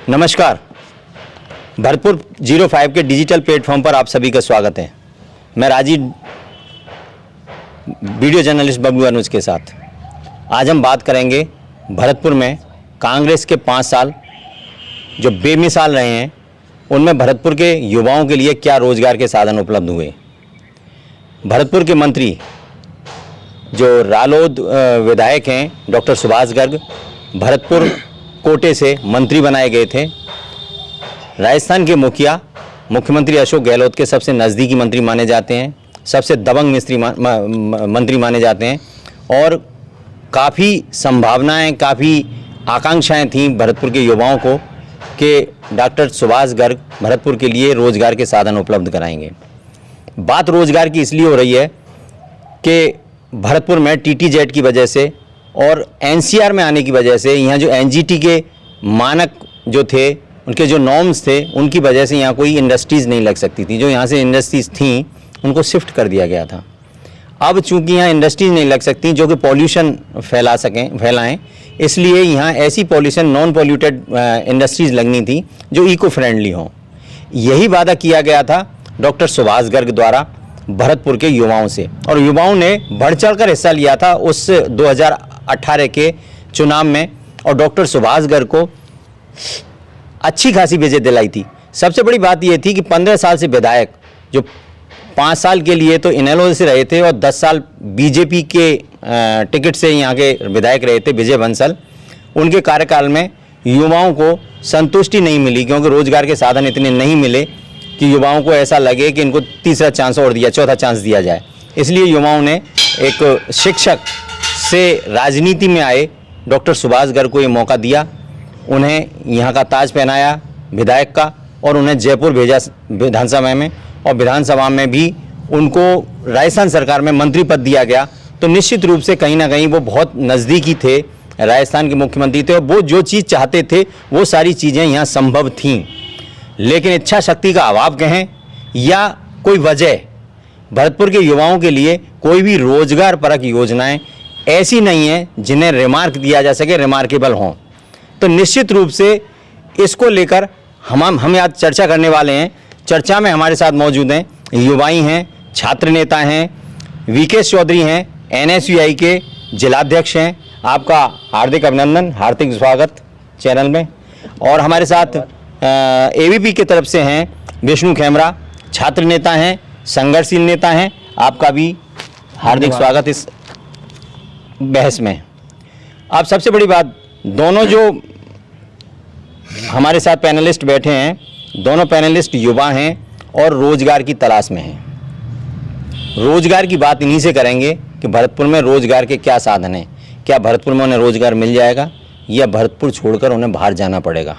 नमस्कार। भरतपुर 05 के digital platform पर आप सभी का स्वागत है। मैं राजीव, वीडियो जर्नलिस्ट बबलू अनुज के साथ। आज हम बात करेंगे भरतपुर में कांग्रेस के 5 साल जो बेमिसाल रहे हैं, उनमें भरतपुर के युवाओं के लिए क्या रोजगार के साधन उपलब्ध हुए। भरतपुर के मंत्री जो रालोद विधायक हैं डॉक्टर सुभाष गर्ग, भरतपुर कोटे से मंत्री बनाए गए थे। राजस्थान के मुख्यमंत्री अशोक गहलोत के सबसे नज़दीकी मंत्री माने जाते हैं, सबसे दबंग मंत्री माने जाते हैं और काफ़ी संभावनाएं, काफ़ी आकांक्षाएं थीं भरतपुर के युवाओं को कि डॉक्टर सुभाष गर्ग भरतपुर के लिए रोज़गार के साधन उपलब्ध कराएंगे। बात रोज़गार की इसलिए हो रही है कि भरतपुर में TTZ की वजह से और NCR में आने की वजह से, यहाँ जो NGT के मानक जो थे, उनके जो नॉर्म्स थे, उनकी वजह से यहाँ कोई इंडस्ट्रीज़ नहीं लग सकती थी। जो यहाँ से इंडस्ट्रीज़ थीं उनको शिफ्ट कर दिया गया था। अब चूंकि यहाँ इंडस्ट्रीज नहीं लग सकती जो कि पॉल्यूशन फैलाएं, इसलिए यहाँ ऐसी पॉल्यूशन नॉन पॉल्यूटेड इंडस्ट्रीज लगनी थी जो इको फ्रेंडली हों। यही वादा किया गया था डॉक्टर सुभाष गर्ग द्वारा भरतपुर के युवाओं से, और युवाओं ने बढ़ चढ़कर हिस्सा लिया था उस 2018 के चुनाव में, और डॉक्टर सुभाष गर्ग को अच्छी खासी विजय दिलाई थी। सबसे बड़ी बात यह थी कि 15 साल से विधायक जो 5 साल के लिए तो इनेलो से रहे थे और 10 साल बीजेपी के टिकट से यहाँ के विधायक रहे थे विजय बंसल, उनके कार्यकाल में युवाओं को संतुष्टि नहीं मिली, क्योंकि रोजगार के साधन इतने नहीं मिले कि युवाओं को ऐसा लगे कि इनको तीसरा चांस और दिया, चौथा चांस दिया जाए। इसलिए युवाओं ने एक शिक्षक से राजनीति में आए डॉक्टर सुभाष गर्ग को ये मौका दिया, उन्हें यहाँ का ताज पहनाया विधायक का, और उन्हें जयपुर भेजा विधानसभा में, और विधानसभा में भी उनको राजस्थान सरकार में मंत्री पद दिया गया। तो निश्चित रूप से कहीं ना कहीं वो बहुत नज़दीकी थे, राजस्थान के मुख्यमंत्री थे, और वो जो चीज़ चाहते थे वो सारी चीज़ें यहाँ संभव थीं। लेकिन इच्छा शक्ति का अभाव कहें या कोई वजह, भरतपुर के युवाओं के लिए कोई भी रोजगार परक योजनाएं ऐसी नहीं है जिन्हें रिमार्क दिया जा सके, रिमार्केबल हों। तो निश्चित रूप से इसको लेकर हम आज चर्चा करने वाले हैं। चर्चा में हमारे साथ मौजूद हैं युवाई हैं, छात्र नेता हैं, विकेश चौधरी हैं, NSUI के जिलाध्यक्ष हैं। आपका हार्दिक अभिनंदन, हार्दिक स्वागत चैनल में। और हमारे साथ AVP की तरफ से हैं विष्णु खेमरा, छात्र नेता हैं, संघर्षशील नेता हैं। आपका भी हार्दिक स्वागत इस बहस में। अब सबसे बड़ी बात, दोनों जो हमारे साथ पैनलिस्ट बैठे हैं, दोनों पैनलिस्ट युवा हैं और रोजगार की तलाश में हैं। रोजगार की बात इन्हीं से करेंगे कि भरतपुर में रोजगार के क्या साधन हैं, क्या भरतपुर में उन्हें रोजगार मिल जाएगा या भरतपुर छोड़कर उन्हें बाहर जाना पड़ेगा,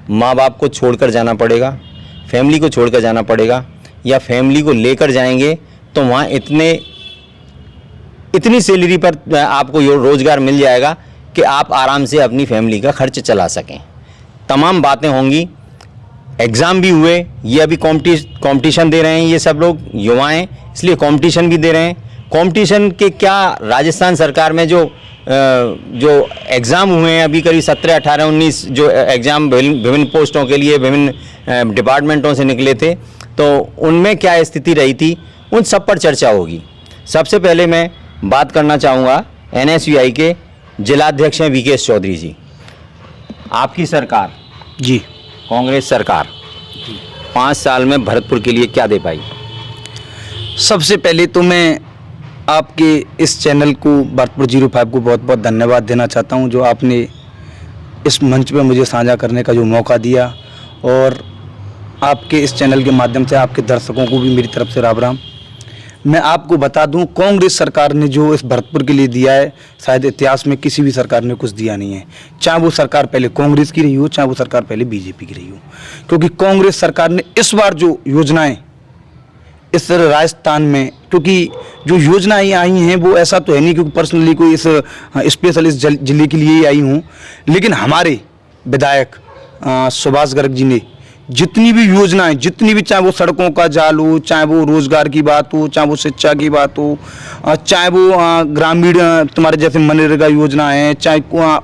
माँ बाप को छोड़कर जाना पड़ेगा, फैमिली को छोड़कर जाना पड़ेगा, या फैमिली को लेकर जाएंगे तो वहाँ इतनी सैलरी पर आपको रोजगार मिल जाएगा कि आप आराम से अपनी फैमिली का खर्च चला सकें। तमाम बातें होंगी। एग्ज़ाम भी हुए, ये अभी कंपटीशन दे रहे हैं ये सब लोग युवाएं, इसलिए कंपटीशन भी दे रहे हैं। कंपटीशन के क्या राजस्थान सरकार में जो एग्ज़ाम हुए हैं अभी करीब 17, 18, 19 जो एग्ज़ाम विभिन्न पोस्टों के लिए विभिन्न डिपार्टमेंटों से निकले थे, तो उनमें क्या स्थिति रही थी, उन सब पर चर्चा होगी। सबसे पहले मैं बात करना चाहूँगा NSUI के जिलाध्यक्ष हैं विकेश चौधरी जी। आपकी सरकार जी, कांग्रेस सरकार 5 साल में भरतपुर के लिए क्या दे पाई? सबसे पहले तो मैं आपके इस चैनल को, भरतपुर 05 को बहुत बहुत धन्यवाद देना चाहता हूं, जो आपने इस मंच पे मुझे साझा करने का जो मौका दिया, और आपके इस चैनल के माध्यम से आपके दर्शकों को भी मेरी तरफ से राम राम। मैं आपको बता दूं, कांग्रेस सरकार ने जो इस भरतपुर के लिए दिया है, शायद इतिहास में किसी भी सरकार ने कुछ दिया नहीं है। चाहे वो सरकार पहले कांग्रेस की रही हो, चाहे वो सरकार पहले BJP की रही हो, क्योंकि कांग्रेस सरकार ने इस बार जो योजनाएं इस राजस्थान में, क्योंकि जो योजनाएं आई हैं वो ऐसा तो है नहीं क्योंकि पर्सनली कोई इस स्पेशल इस जिले के लिए ही आई हूँ, लेकिन हमारे विधायक सुभाष गर्ग जी ने जितनी भी योजनाएं, जितनी भी, चाहे वो सड़कों का जाल हो, चाहे वो रोजगार की बात हो, चाहे वो शिक्षा की बात हो, चाहे वो ग्रामीण तुम्हारे जैसे मनरेगा योजना है, चाहे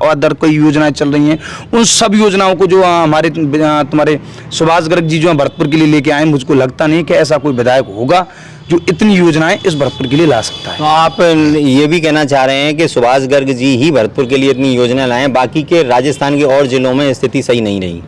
अदर कोई योजनाएं चल रही हैं, उन सब योजनाओं को जो हमारे तुम्हारे सुभाष गर्ग जी जो भरतपुर के लिए लेके आए, मुझको लगता नहीं कि ऐसा कोई विधायक होगा जो इतनी योजनाएं इस भरतपुर के लिए ला सकता है। तो आप ये भी कहना चाह रहे हैं कि सुभाष गर्ग जी ही भरतपुर के लिए इतनी योजना लाए, बाकी के राजस्थान के और जिलों में स्थिति सही नहीं रही?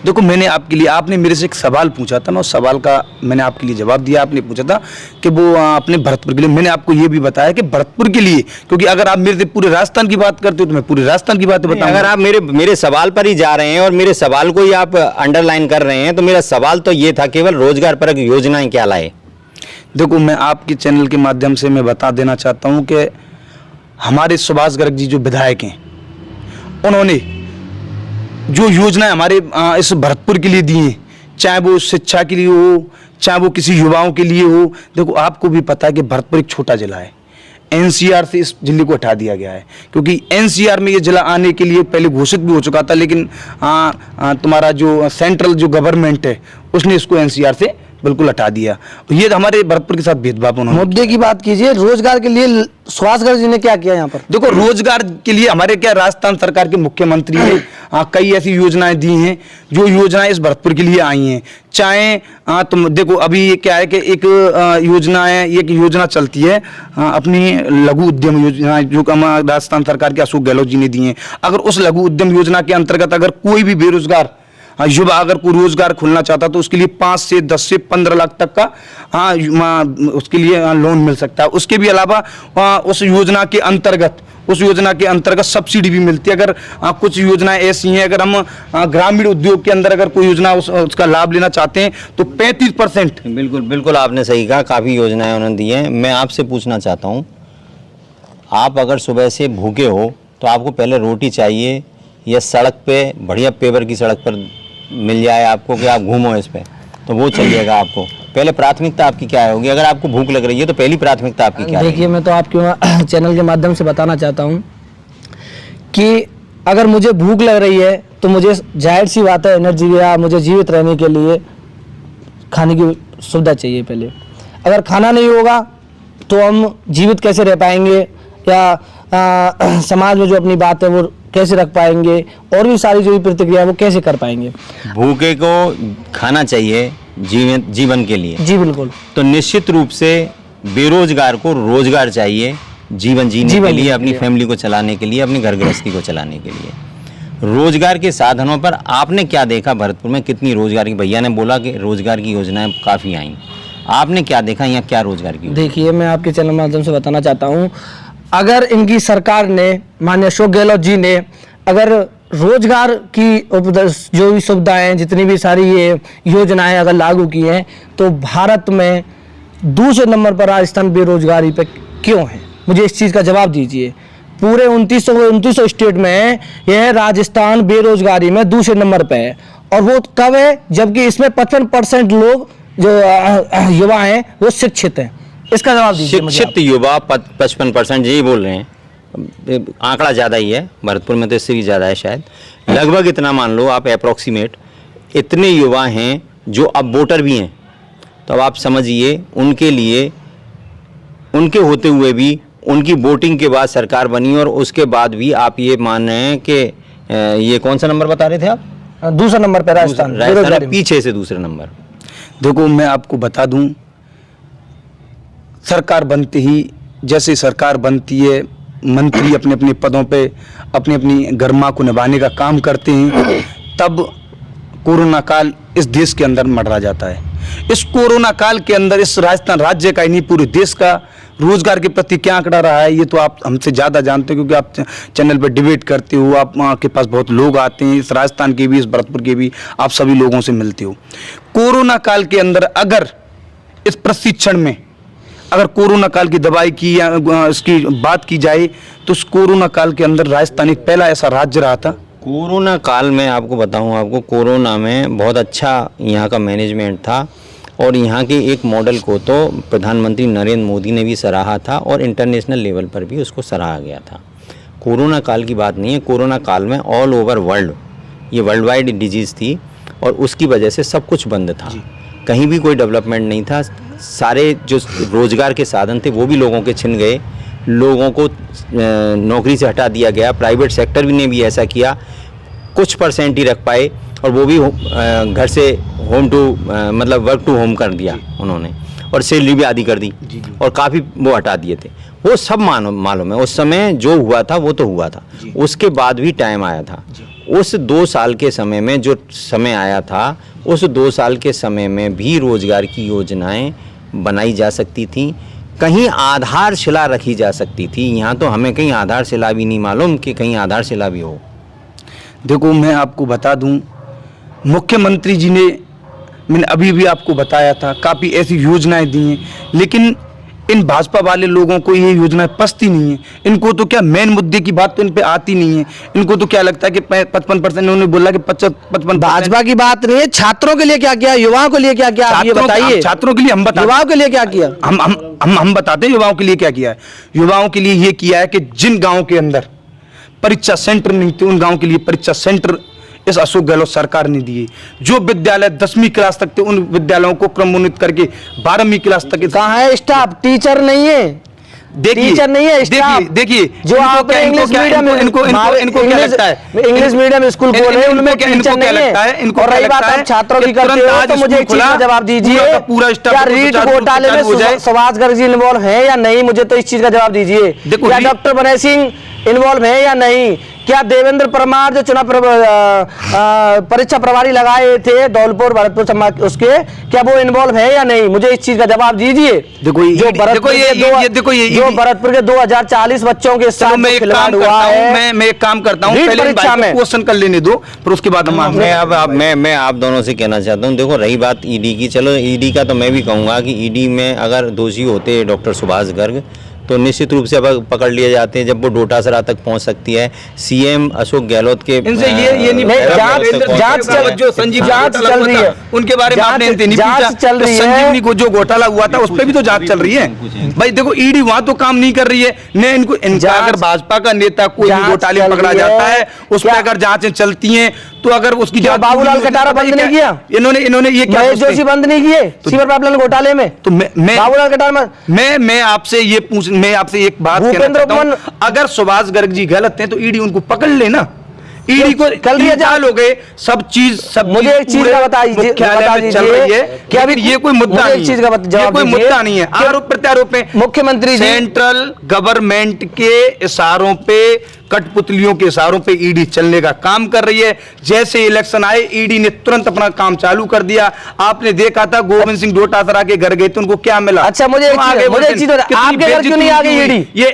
देखो, मैंने आपके लिए, आपने मेरे से एक सवाल पूछा था, मैं उस सवाल का मैंने आपके लिए जवाब दिया। आपने पूछा था कि वो अपने भरतपुर के लिए, मैंने आपको ये भी बताया कि भरतपुर के लिए, क्योंकि अगर आप मेरे से पूरे राजस्थान की बात करते हो तो मैं पूरे राजस्थान की बात बताऊं। अगर आप मेरे सवाल पर ही जा रहे हैं और मेरे सवाल को ही आप अंडरलाइन कर रहे हैं, तो मेरा सवाल तो ये था केवल रोजगार परक योजनाएं क्या लाए? देखो, मैं आपके चैनल के माध्यम से मैं बता देना चाहता हूँ कि हमारे सुभाष गर्ग जी जो विधायक हैं, उन्होंने जो योजनाएं हमारे इस भरतपुर के लिए दी हैं, चाहे वो शिक्षा के लिए हो, चाहे वो किसी युवाओं के लिए हो। देखो, आपको भी पता है कि भरतपुर एक छोटा जिला है, एनसीआर से इस जिले को हटा दिया गया है, क्योंकि एनसीआर में ये जिला आने के लिए पहले घोषित भी हो चुका था, लेकिन तुम्हारा जो सेंट्रल जो गवर्नमेंट है उसने इसको एनसीआर से बिल्कुल हटा दिया। ये हमारे भरतपुर के साथ भेदभाव उन्होंने। मुद्दे की बात कीजिए, रोजगार के लिए सुभाष गर्ग जी ने क्या किया यहाँ पर? देखो, रोजगार के लिए हमारे क्या राजस्थान सरकार के मुख्यमंत्री ने कई ऐसी योजनाएं दी हैं जो योजनाएं इस भरतपुर के लिए आई हैं। चाहे तुम देखो, अभी ये क्या है कि एक योजना है, एक योजना चलती है अपनी लघु उद्यम योजना, जो राजस्थान सरकार के अशोक गहलोत जी ने दी है। अगर उस लघु उद्यम योजना के अंतर्गत अगर कोई भी बेरोजगार युवा अगर कोई रोजगार खोलना चाहता तो उसके लिए 5 से 10 से 15 लाख तक का उसके लिए लोन मिल सकता है। उसके भी अलावा उस योजना के अंतर्गत सब्सिडी भी मिलती है। अगर कुछ योजनाएं ऐसी हैं, अगर हम ग्रामीण उद्योग के अंदर अगर कोई योजना उसका लाभ लेना चाहते हैं तो 35%। बिल्कुल आपने सही कहा, काफ़ी योजनाएं उन्होंने दी हैं। मैं आपसे पूछना चाहता हूँ, आप अगर सुबह से भूखे हो तो आपको पहले रोटी चाहिए या सड़क पे बढ़िया पेवर की सड़क पर मिल जाए आपको कि आप घूमो इस पे, तो वो चाहिएगा आपको? पहले प्राथमिकता आपकी क्या होगी? अगर आपको भूख लग रही है तो पहली प्राथमिकता आपकी क्या है? देखिए, मैं तो आपके चैनल के माध्यम से बताना चाहता हूँ कि अगर मुझे भूख लग रही है तो मुझे जाहिर सी बात है एनर्जी या मुझे जीवित रहने के लिए खाने की सुविधा चाहिए पहले। अगर खाना नहीं होगा तो हम जीवित कैसे रह पाएंगे, या समाज में जो अपनी बात है वो कैसे रख पाएंगे, और भी सारी जो प्रतिक्रिया वो कैसे कर पाएंगे? भूखे को खाना चाहिए जीवन के लिए। जी बिल्कुल। तो निश्चित रूप से बेरोजगार को रोजगार चाहिए जीवन जीने के लिए, अपनी फैमिली को चलाने के लिए, अपनी घर गृहस्थी को चलाने के लिए। रोजगार के साधनों पर आपने क्या देखा भरतपुर में? कितनी रोजगार की, भैया ने बोला कि रोजगार की योजनाएं काफ़ी आई, आपने क्या देखा यहाँ क्या रोजगार की? देखिए, मैं आपके चैनल के माध्यम से बताना चाहता हूँ, अगर इनकी सरकार ने, माननीय अशोक गहलोत जी ने, अगर रोजगार की जो भी सुविधाएं, जितनी भी सारी ये योजनाएं अगर लागू की हैं, तो भारत में दूसरे नंबर पर राजस्थान बेरोजगारी पे क्यों है? मुझे इस चीज़ का जवाब दीजिए। पूरे 2900 स्टेट में यह राजस्थान बेरोजगारी में दूसरे नंबर पे है, और वो कब है? जबकि इसमें 55% लोग जो युवा हैं वो शिक्षित हैं। इसका जवाब दीजिए मुझे। शिक्षित युवा 55% यही बोल रहे हैं, आंकड़ा ज़्यादा ही है, भरतपुर में तो इससे भी ज़्यादा है शायद, लगभग इतना मान लो आप अप्रॉक्सीमेट, इतने युवा हैं जो अब वोटर भी हैं। तो अब आप समझिए, उनके लिए, उनके होते हुए भी, उनकी वोटिंग के बाद सरकार बनी, और उसके बाद भी आप ये मान रहे हैं कि ये कौन सा नंबर बता रहे थे आप? दूसरा नंबर पर राजस्थान पीछे से दूसरे नंबर। देखो, मैं आपको बता दूं, सरकार बनते ही, जैसे सरकार बनती है, मंत्री अपने अपने पदों पे अपनी अपनी गरिमा को निभाने का काम करते हैं, तब कोरोना काल इस देश के अंदर मंडरा जाता है। इस कोरोना काल के अंदर इस राजस्थान राज्य का ही नहीं, पूरे देश का रोजगार के प्रति क्या आंकड़ा रहा है, ये तो आप हमसे ज़्यादा जानते हो, क्योंकि आप चैनल पर डिबेट करते हो, आपके पास बहुत लोग आते हैं, इस राजस्थान के भी, इस भरतपुर के भी, आप सभी लोगों से मिलते हो। कोरोना काल के अंदर अगर इस प्रशिक्षण में, अगर कोरोना काल की दवाई की या इसकी बात की जाए, तो उस कोरोना काल के अंदर राजस्थान एक पहला ऐसा राज्य रहा था। कोरोना काल में आपको बताऊं, आपको कोरोना में बहुत अच्छा यहाँ का मैनेजमेंट था, और यहाँ के एक मॉडल को तो प्रधानमंत्री नरेंद्र मोदी ने भी सराहा था, और इंटरनेशनल लेवल पर भी उसको सराहा गया था। कोरोना काल की बात नहीं है, कोरोना काल में ऑल ओवर वर्ल्ड, ये वर्ल्ड वाइड डिजीज़ थी, और उसकी वजह से सब कुछ बंद था, कहीं भी कोई डेवलपमेंट नहीं था। सारे जो रोजगार के साधन थे वो भी लोगों के छिन गए, लोगों को नौकरी से हटा दिया गया। प्राइवेट सेक्टर भी ने भी ऐसा किया, कुछ परसेंट ही रख पाए और वो भी घर से होम टू मतलब वर्क टू होम कर दिया उन्होंने, और सैलरी भी आधी कर दी और काफ़ी वो हटा दिए थे। वो सब मालूम है, उस समय जो हुआ था वो तो हुआ था, उसके बाद भी टाइम आया था। उस 2 साल के समय में जो समय आया था, उस 2 साल के समय में भी रोजगार की योजनाएं बनाई जा सकती थी, कहीं आधारशिला रखी जा सकती थी। यहाँ तो हमें कहीं आधारशिला भी नहीं मालूम कि कहीं आधारशिला भी हो। देखो मैं आपको बता दूं, मुख्यमंत्री जी ने, मैंने अभी भी आपको बताया था, काफ़ी ऐसी योजनाएं दी हैं, लेकिन इन भाजपा वाले लोगों को ये योजनाएं पसती नहीं है। इनको तो क्या मेन मुद्दे की बात तो इन पे आती नहीं है। इनको तो क्या लगता है कि 55% उन्होंने बोला कि 55 भाजपा की बात नहीं है, छात्रों के लिए क्या किया, युवाओं के लिए क्या किया, आप ये बताइए। छात्रों के लिए हम बता, युवाओं के लिए क्या किया, हम बताते हैं युवाओं के लिए क्या किया है। युवाओं के लिए ये किया है कि जिन गाँव के अंदर परीक्षा सेंटर नहीं थे, उन गाँव के लिए परीक्षा सेंटर इस अशोक गहलोत सरकार ने दिए। जो विद्यालय 10वीं क्लास तक थे, उन विद्यालयों को क्रमोन्नत करके 12वीं क्लास तक। कहाँ है स्टाफ, टीचर नहीं है, टीचर नहीं है स्टाफ। देखिए जो आप इंग्लिश मीडियम इनको क्या लगता है, इंग्लिश मीडियम स्कूल बोले उनमें टीचर नहीं है। और रही बात आप छात्रों की करते हो, तो मुझे एक चीज का जवाब दीजिए, क्या रीट घोटाले में सुभाष गर्ग जी इन्वॉल्व है या नहीं, मुझे तो इस चीज का जवाब दीजिए। क्या डॉक्टर बनय सिंह इन्वॉल्व है या नहीं, क्या देवेंद्र परमार जो चुनाव परीक्षा प्रभारी लगाए थे धौलपुर भरतपुर उसके, क्या वो इन्वॉल्व है या नहीं, मुझे इस चीज का जवाब दीजिए। देखो जो भरतपुर के 2040 बच्चों के साथ खिलवाड़ हुआ है। मैं एक काम करता हूँ, पहले क्वेश्चन कर लेने दो, फिर उसके बाद मैं आप दोनों से कहना चाहता हूँ। देखो रही बात ईडी की, चलो ईडी का तो मैं भी कहूँगा कि ईडी में अगर दोषी होते डॉक्टर सुभाष गर्ग तो निश्चित रूप से अब पकड़ लिए जाते हैं, जब वो डोटासरा तक पहुंच सकती है। सीएम अशोक गहलोत के इनसे ये नहीं, जांच जो संजीव जांच चल रही है उनके बारे में आपने नहीं पूछा। चल रही है संजीवनी को जो घोटाला हुआ था उस पर भी तो जांच चल रही है भाई। देखो ईडी वहां तो काम नहीं कर रही है, ने इनको अगर भाजपा का नेता कोई घोटाले पकड़ा जाता है उस पर अगर जांचें चलती हैं तो अगर उसकी बाबूलाल कटारा बंद नहीं किया, इन्होंने ये क्या जोशी बंद नहीं किए सीवर पाइपलाइन घोटाले में, तो बाबूलाल कटारा मैं आपसे ये मैं आपसे एक बात कहना चाहता हूं, अगर सुभाष गर्ग जी गलत हैं तो ईडी उनको पकड़ लेना। ईडी को कल 3 साल हो गए, सब मुझे एक चीज का बता दीजिए क्या अभी ये कोई मुद्दा नहीं, चीज का जवाब कोई मुद्दा नहीं है। आरोप प्रत्यारोप में मुख्यमंत्री सेंट्रल गवर्नमेंट के इशारों पे, कठपुतलियों के इशारों पे ईडी चलने का काम कर रही है। जैसे इलेक्शन आए ईडी ने तुरंत अपना काम चालू कर दिया। आपने देखा था गोविंद सिंह डोटासरा के घर गए तो उनको क्या मिला। अच्छा मुझे एक चीज आपके घर क्यों नहीं आ गई ईडी, ये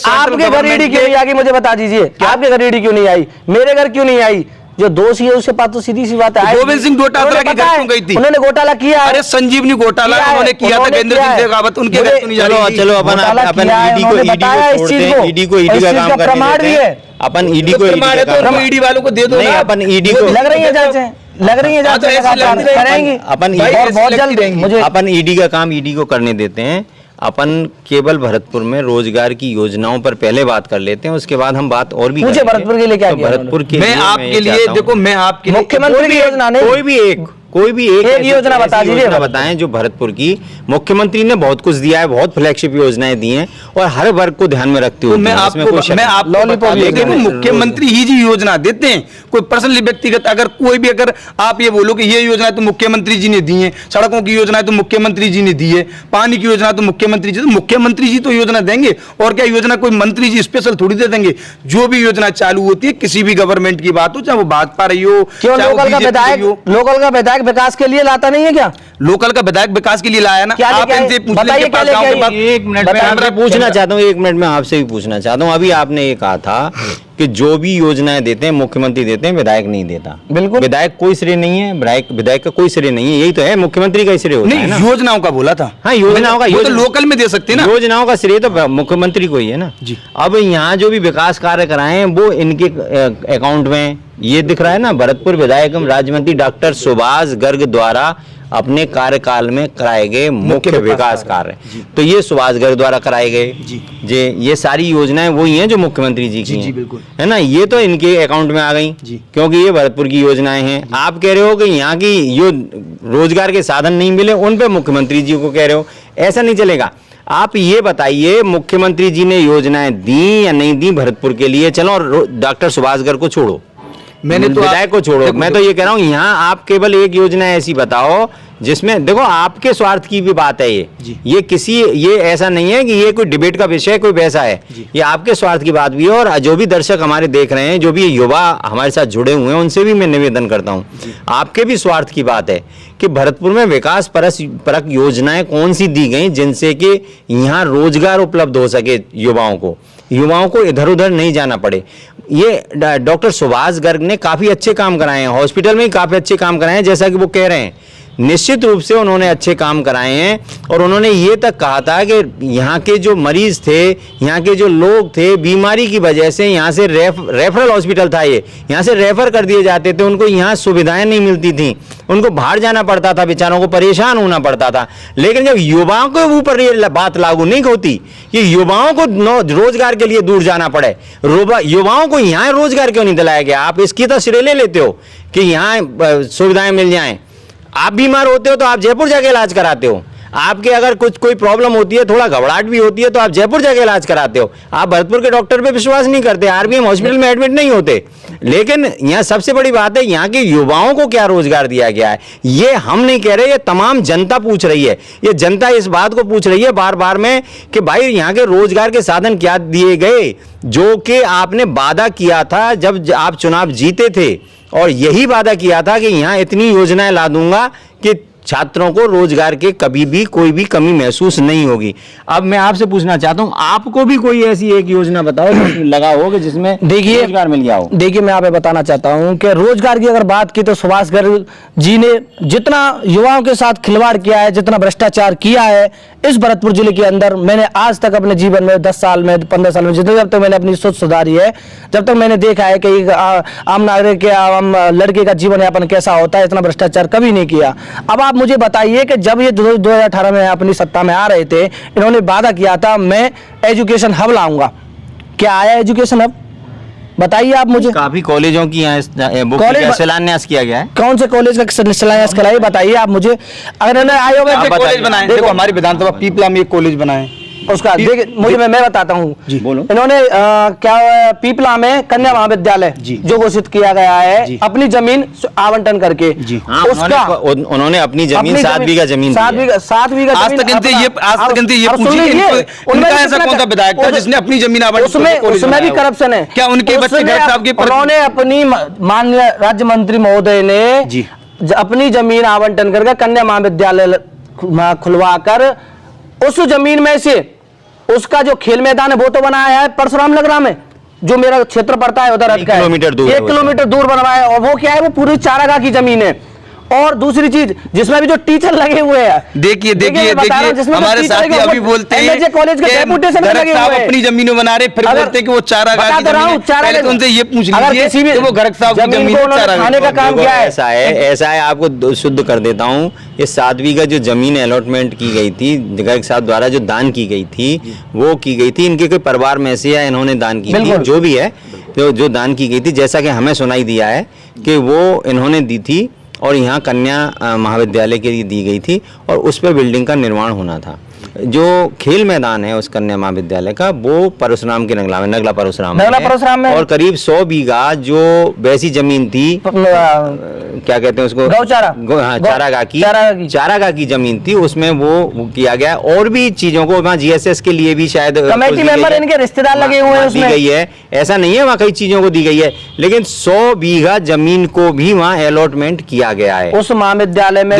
आपके घर ईडी क्यों नहीं आ गई मुझे बता दीजिए। आपके घर ईडी क्यों नहीं आई, मेरे घर क्यों नहीं आई, जो दोषी है उसके पास तो सीधी सी बात है। गोविंद सिंह डोटासरा के घर क्यों गई थी, उन्होंने घोटाला किया है। अरे संजीवनी घोटाला उन्होंने किया था, केंद्र सिंह शेखावत उनके घर क्यों नहीं जा रही। चलो अपन ईडी को ईडी का काम करते हैं, अपन ईडी को ईडी वालों को दे दो ना। अपन ईडी को लग रही है जांचें, लग रही है जांचें करेंगे अपन बहुत जल्द मुझे अपन ईडी का काम ईडी को करने देते हैं। अपन केवल भरतपुर में रोजगार की योजनाओं पर पहले बात कर लेते हैं, उसके बाद हम बात और भी मुझे भरतपुर के लिए क्या किया, भरतपुर के मैं आपके लिए देखो, मैं आपके मुख्यमंत्री की योजना नहीं, कोई भी एक योजना बता दीजिए, बताएं जो भरतपुर की मुख्यमंत्री ने बहुत कुछ दिया है, बहुत फ्लैगशिप योजनाएं दी हैं और हर वर्ग को ध्यान में रखते हुए मैं आपको लेकिन मुख्यमंत्री ही जी योजना देते हैं, कोई पर्सनली व्यक्तिगत अगर कोई भी अगर आप ये बोलो कि ये योजना तो मुख्यमंत्री जी ने दी है, सड़कों की योजना तो मुख्यमंत्री जी ने दी है, पानी की योजना तो मुख्यमंत्री जी, तो मुख्यमंत्री जी तो योजना देंगे और क्या योजना कोई मंत्री जी स्पेशल थोड़ी दे देंगे। जो भी योजना चालू होती है किसी भी गवर्नमेंट की बात हो, चाहे वो भाजपा रही हो, लोकल का विधायक विकास के लिए लाता नहीं है क्या, लोकल का विधायक विकास के लिए लाया ना। आप इनसे पूछ लीजिए, एक मिनट में आपसे पूछना चाहता हूँ, 1 मिनट में आपसे भी पूछना चाहता हूँ। अभी आपने ये कहा था कि जो भी योजनाएं देते हैं मुख्यमंत्री देते हैं, विधायक नहीं देता। बिल्कुल, विधायक कोई श्रेय नहीं है, विधायक का कोई श्रेय नहीं है, यही तो है, मुख्यमंत्री का श्रेय होता है ना। योजनाओं का बोला था, हाँ योजनाओं का, तो लोकल में दे सकते हैं ना, योजनाओं का श्रेय तो मुख्यमंत्री को ही है ना जी। अब यहाँ जो भी विकास कार्य कराए हैं वो इनके अकाउंट में ये दिख रहा है ना, भरतपुर विधायक एवं राज्य मंत्री डॉक्टर सुभाष गर्ग द्वारा अपने कार्यकाल में कराए गए मुख्य विकास कार्य। तो ये सुभाष गर्ग द्वारा कराए गए जी, ये सारी योजनाएं वही हैं जो मुख्यमंत्री जी की हैं, बिल्कुल। है ना। ये तो इनके अकाउंट में आ गई क्योंकि ये भरतपुर की योजनाएं हैं। आप कह रहे हो कि यहाँ की जो रोजगार के साधन नहीं मिले उन पे मुख्यमंत्री जी को कह रहे हो, ऐसा नहीं चलेगा। आप ये बताइए मुख्यमंत्री जी ने योजनाएं दी या नहीं दी भरतपुर के लिए? चलो डॉक्टर सुभाष गर्ग को छोड़ो, मैंने तो विधायक को छोड़ो, मैं तो ये कह रहा हूँ यहाँ आप केवल एक योजना ऐसी बताओ जिसमें देखो आपके स्वार्थ की भी बात है ये ऐसा नहीं है कि ये कोई डिबेट का विषय कोई वैसा है, ये आपके स्वार्थ की बात भी है। और जो भी दर्शक हमारे देख रहे हैं, जो भी युवा हमारे साथ जुड़े हुए हैं, उनसे भी मैं निवेदन करता हूँ, आपके भी स्वार्थ की बात है कि भरतपुर में विकास परक योजनाएं कौन सी दी गई जिनसे कि यहाँ रोजगार उपलब्ध हो सके, युवाओं को इधर उधर नहीं जाना पड़े। ये डॉक्टर सुभाष गर्ग ने काफ़ी अच्छे काम कराए हैं, हॉस्पिटल में ही काफ़ी अच्छे काम कराए हैं, जैसा कि वो कह रहे हैं। निश्चित रूप से उन्होंने अच्छे काम कराए हैं और उन्होंने ये तक कहा था कि यहाँ के जो मरीज थे, यहाँ के जो लोग थे, बीमारी की वजह से यहाँ से रेफरल हॉस्पिटल था, ये यहाँ से रेफर कर दिए जाते थे, उनको यहाँ सुविधाएं नहीं मिलती थी, उनको बाहर जाना पड़ता था, बेचारों को परेशान होना पड़ता था। लेकिन जब युवाओं के ऊपर ये बात लागू नहीं होती, ये युवाओं को रोजगार के लिए दूर जाना पड़े, युवाओं को यहाँ रोजगार क्यों नहीं दिलाया गया? आप इसकी तो श्रेय ले लेते हो कि यहाँ सुविधाएं मिल जाएं। आप बीमार होते हो तो आप जयपुर जाके इलाज कराते हो, आपके अगर कोई प्रॉब्लम होती है, थोड़ा घबराहट भी होती है तो आप जयपुर जाके इलाज कराते हो। आप भरतपुर के डॉक्टर पे विश्वास नहीं करते, आरबीएम हॉस्पिटल में एडमिट नहीं होते। लेकिन यहाँ सबसे बड़ी बात है, यहाँ के युवाओं को क्या रोजगार दिया गया है, ये हम नहीं कह रहे, ये तमाम जनता पूछ रही है। ये जनता इस बात को पूछ रही है बार बार में कि भाई यहाँ के रोजगार के साधन क्या दिए गए, जो कि आपने वादा किया था जब आप चुनाव जीते थे, और यही वादा किया था कि यहाँ इतनी योजनाएं ला दूंगा कि छात्रों को रोजगार के कभी भी कोई भी कमी महसूस नहीं होगी। अब मैं आपसे पूछना चाहता हूँ, आपको भी कोई ऐसी एक योजना बताओ जो लगा हो कि जिसमें देखिए रोजगार मिल गया हो। देखिए मैं आपको बताना चाहता हूँ कि रोजगार की अगर बात की तो सुभाष गर्ग जी ने जितना युवाओं के साथ खिलवाड़ किया है, जितना भ्रष्टाचार किया है इस भरतपुर जिले के अंदर, मैंने आज तक अपने जीवन में 10 साल में 15 साल में जितने जब तक मैंने अपनी सोच सुधारी है, जब तक मैंने देखा है कि आम नागरिक के आम लड़के का जीवन यापन कैसा होता है, इतना भ्रष्टाचार कभी नहीं किया। अब आप मुझे बताइए कि जब ये 2018 में अपनी सत्ता में आ रहे थे, इन्होंने वादा किया था मैं एजुकेशन हब लाऊंगा, क्या आया एजुकेशन हब? बताइए आप मुझे। काफी कॉलेजों की यहाँ शिलान्यास किया गया है। कौन से कॉलेज का शिलान्यास कराइए बताइए आप मुझे। अगर इन्होंने आयोग में कॉलेज बनाए, देखो हमारी विधानसभा पीपला में एक कॉलेज बनाए, उसका देखिए मुझे मैं बताता हूँ। इन्होंने क्या पीपला में कन्या महाविद्यालय जो घोषित किया गया है अपनी जमीन आवंटन करके, उसका उन्होंने अपनी जमीन 7 बीघा जमीन 7 बीघा आज तक ये पूछिए उनका ऐसा कौन सा विधायक था जिसने अपनी जमीन आवंटन? उसमें भी करप्शन है क्या? उनके बच्चे उन्होंने अपनी माननीय राज्य मंत्री महोदय ने अपनी जमीन आवंटन करके कन्या महाविद्यालय खुलवा कर उस जमीन में से उसका जो खेल मैदान है वो तो बनाया है परशुराम नगरा में, जो मेरा क्षेत्र पड़ता है उधर 1 किलोमीटर दूर बनवाया है, और वो क्या है, वो पूरी चारागाह की जमीन है। और दूसरी चीज जिसमें भी जो टीचर लगे हुए हैं, देखिए हमारे साथी अभी बोलते हैं कॉलेज के डेपुटेशन लगे हुए हैं, अपनी जमीनों बना रहे, फिर बोलते हैं कि वो चारागाह की जमीन है। पहले तो उनसे ये पूछ लीजिए कि वो गर्ग साहब की जमीन खाने का काम क्या है? ऐसा है, आपको शुद्ध कर देता हूँ। ये 7 बीघा जो जमीन अलॉटमेंट की गई थी गर्ग साहब द्वारा, जो दान की गई थी, वो की गई थी इनके कोई परिवार में से या इन्होंने दान की थी, जो भी है, तो जो दान की गई थी, जैसा कि हमें सुनाई दिया है कि वो इन्होंने दी थी और यहाँ कन्या महाविद्यालय के लिए दी गई थी, और उस पर बिल्डिंग का निर्माण होना था। जो खेल मैदान है उस कन्या महाविद्यालय का, वो परशुराम के नगला परशुराम में, और करीब 100 बीघा जो वैसी जमीन थी, क्या कहते हैं उसको, चारागाह की जमीन थी, उसमें वो किया गया। और भी चीजों को वहाँ जीएसएस के लिए भी शायद कमेटी मेंबर इनके रिश्तेदार लगे हुए हैं उसमें दी गई है, ऐसा नहीं है, वहाँ कई चीजों को दी गई है, लेकिन 100 बीघा जमीन को भी वहाँ अलॉटमेंट किया गया है उस महाविद्यालय में।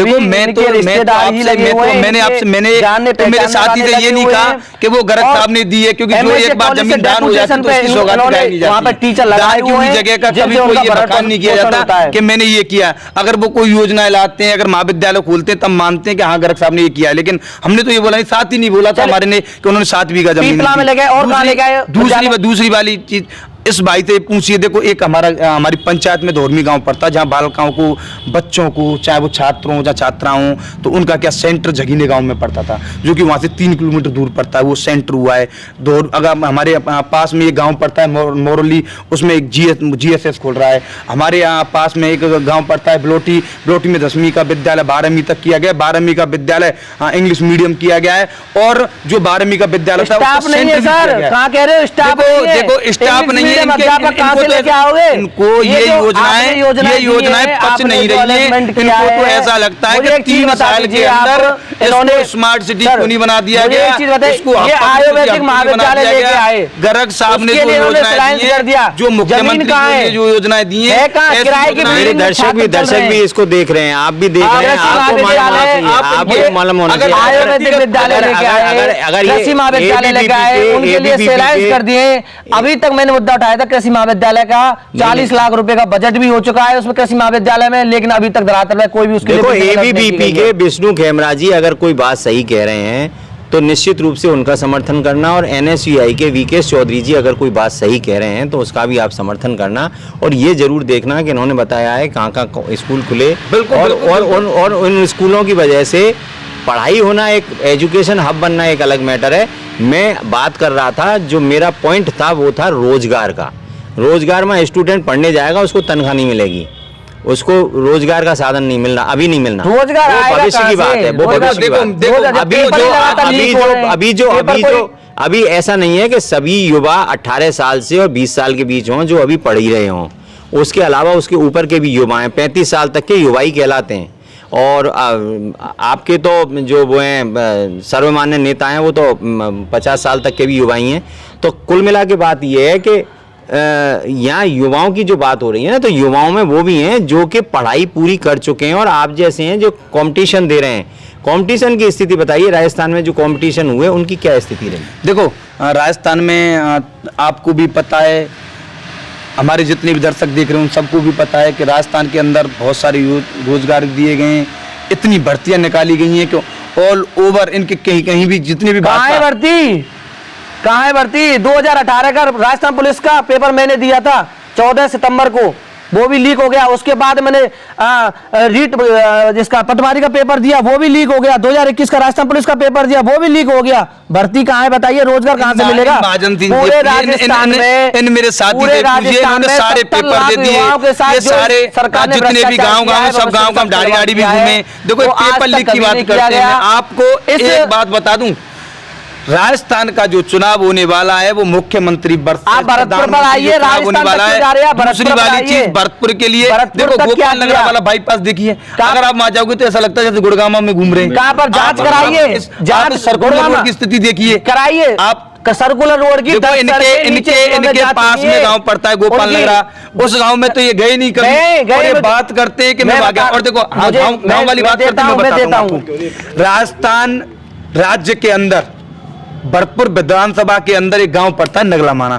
मेरे साथी से ये नहीं कहा कि वो गर्ग साहब ने दी है, क्योंकि जो एक बार जमीन दान हो जाती है तो उसकी सौगात दिलाई नहीं जाती। टीचर लगाए हुए हैं, जगह का कभी कोई ये बखान नहीं किया जाता कि मैंने ये किया। अगर वो कोई योजनाएं लाते हैं, अगर महाविद्यालय खोलते हैं, तब मानते हैं कि हाँ गर्ग साहब ने ये किया, लेकिन हमने तो ये बोला नहीं, साथ ही नहीं बोला था हमारे ने कि उन्होंने 7 बीघा जमीन। दूसरी वाली चीज, इस भाई से पूछिए। देखो, एक हमारी पंचायत में धोरमी गांव पड़ता है, जहां बालकों को, बच्चों को, चाहे वो छात्र हों या छात्रा हों, तो उनका क्या सेंटर झगीने गांव में पड़ता था, जो कि वहां से 3 किलोमीटर दूर पड़ता है, वो सेंटर हुआ है। अगर हमारे पास में एक गांव पड़ता है मोरली, उसमें एक GSS खोल रहा है। हमारे यहाँ पास में एक गाँव पड़ता है बिलोटी में 10वीं का विद्यालय 12वीं तक किया गया, 12वीं का विद्यालय इंग्लिश मीडियम किया गया है। और जो 12वीं का विद्यालय था, स्टाफ नहीं है सर, कहाँ कह रहे हो स्टाफ? देखो स्टाफ नहीं है, अध्यापक कहाँ से लेके आओगे? इनको ये योजनाएं पच नहीं रही है। इनको तो ऐसा लगता है कि 3 साल के अंदर इसको स्मार्ट सिटी क्यों नहीं बना दिया गया, इसको आयुर्वेदिक महाविद्यालय लेके आए। गर्ग साहब ने जो योजनाएं दी है, जो मुख्यमंत्री ने जो योजनाएं दी है, मेरे दर्शक भी इसको देख रहे हैं, आप भी देख रहे हैं, आपको मालूम होना चाहिए। आयुर्वेदिक विद्यालय लेके आए, कृषि महाविद्यालय लेके आए, उनके लिए सैलाइज कर दिए। अभी तक मैंने मुद्दा उठाया था कृषि महाविद्यालय का, 40 लाख रुपए का बजट भी हो चुका है उसमें कृषि महाविद्यालय में, लेकिन अभी तक धरातल में कोई भी उसके देखो ABVP के विष्णु खेमरा जी अगर कोई बात सही कह रहे हैं तो निश्चित रूप से उनका समर्थन करना, और NSUI के VK चौधरी जी अगर कोई बात सही कह रहे हैं तो उसका भी आप समर्थन करना, और ये जरूर देखना कि इन्होंने बताया है कहाँ स्कूल खुले, और उन स्कूलों की वजह से पढ़ाई होना, एक एजुकेशन हब बनना एक अलग मैटर है। मैं बात कर रहा था, जो मेरा पॉइंट था वो था रोजगार का। रोजगार में स्टूडेंट पढ़ने जाएगा, उसको तनख्वाह नहीं मिलेगी, उसको रोजगार का साधन नहीं मिलना, अभी नहीं मिलना, रोजगार वो भविष्य की बात है, वो भविष्य की बात। अभी ऐसा नहीं है कि सभी युवा 18 साल से और 20 साल के बीच हों जो अभी पढ़ ही रहे हों, उसके अलावा उसके ऊपर के भी युवा हैं, 35 साल तक के युवा ही कहलाते हैं। और आपके तो जो वो हैं सर्वमान्य नेता हैं वो तो 50 साल तक के भी युवा ही हैं। तो कुल मिला के बात ये है कि यहाँ युवाओं की जो बात हो रही है ना, तो युवाओं में वो भी हैं जो कि पढ़ाई पूरी कर चुके हैं और आप जैसे हैं जो कंपटीशन दे रहे हैं। कंपटीशन की स्थिति बताइए, राजस्थान में जो कंपटीशन हुए उनकी क्या स्थिति रही? देखो राजस्थान में आपको भी पता है, हमारे जितने भी दर्शक देख रहे हैं उन सबको भी पता है कि राजस्थान के अंदर बहुत सारे रोजगार दिए गए हैं, इतनी भर्तियां निकाली गई हैं कि ऑल ओवर इनके कहीं भी जितने भी कहाँ है भर्ती 2018 का राजस्थान पुलिस का पेपर मैंने दिया था 14 सितंबर को, वो भी लीक हो गया। उसके बाद मैंने रीट जिसका पटवारी का पेपर दिया वो भी लीक हो गया। 2021 का राजस्थान पुलिस का पेपर दिया वो भी लीक हो गया। भर्ती कहाँ है बताइए, रोजगार कहाँ से मिलेगा? पूरे राजस्थान में, मेरे साथी पूरे राजस्थान में सारे पेपर दे दिए, ये सारे सरकार जितने भी गाँव सब गाँव का डाड़ी भी घूमे। देखो पेपर लीक की बात करते हैं, आपको एक बात बता दूं, राजस्थान का जो चुनाव होने वाला है वो मुख्यमंत्री आप भरतपुर पर आइए, राजस्थान तक जा रहे हैं। दूसरी वाली चीज भरतपुर के लिए देखो गोपाल नगर वाला बाईपास देखिए, अगर आप वहां जाओगे तो ऐसा लगता है जैसे गुड़गांव में घूम रहे हैं। कहां पर जांच कराइए, जांच सर्कुलर रोड की स्थिति देखिए, कराइए आप सर्कुलर रोड की। इनके पास में गांव पड़ता है गोपाल नगरा, उस गांव में तो ये गए नहीं कभी, बात करते हैं कि मैं आ गया। और देखो गांव वाली बात करते हैं, मैं बताता हूं राजस्थान राज्य के अंदर भरतपुर विधानसभा के अंदर एक गांव पड़ता है नगलामाना,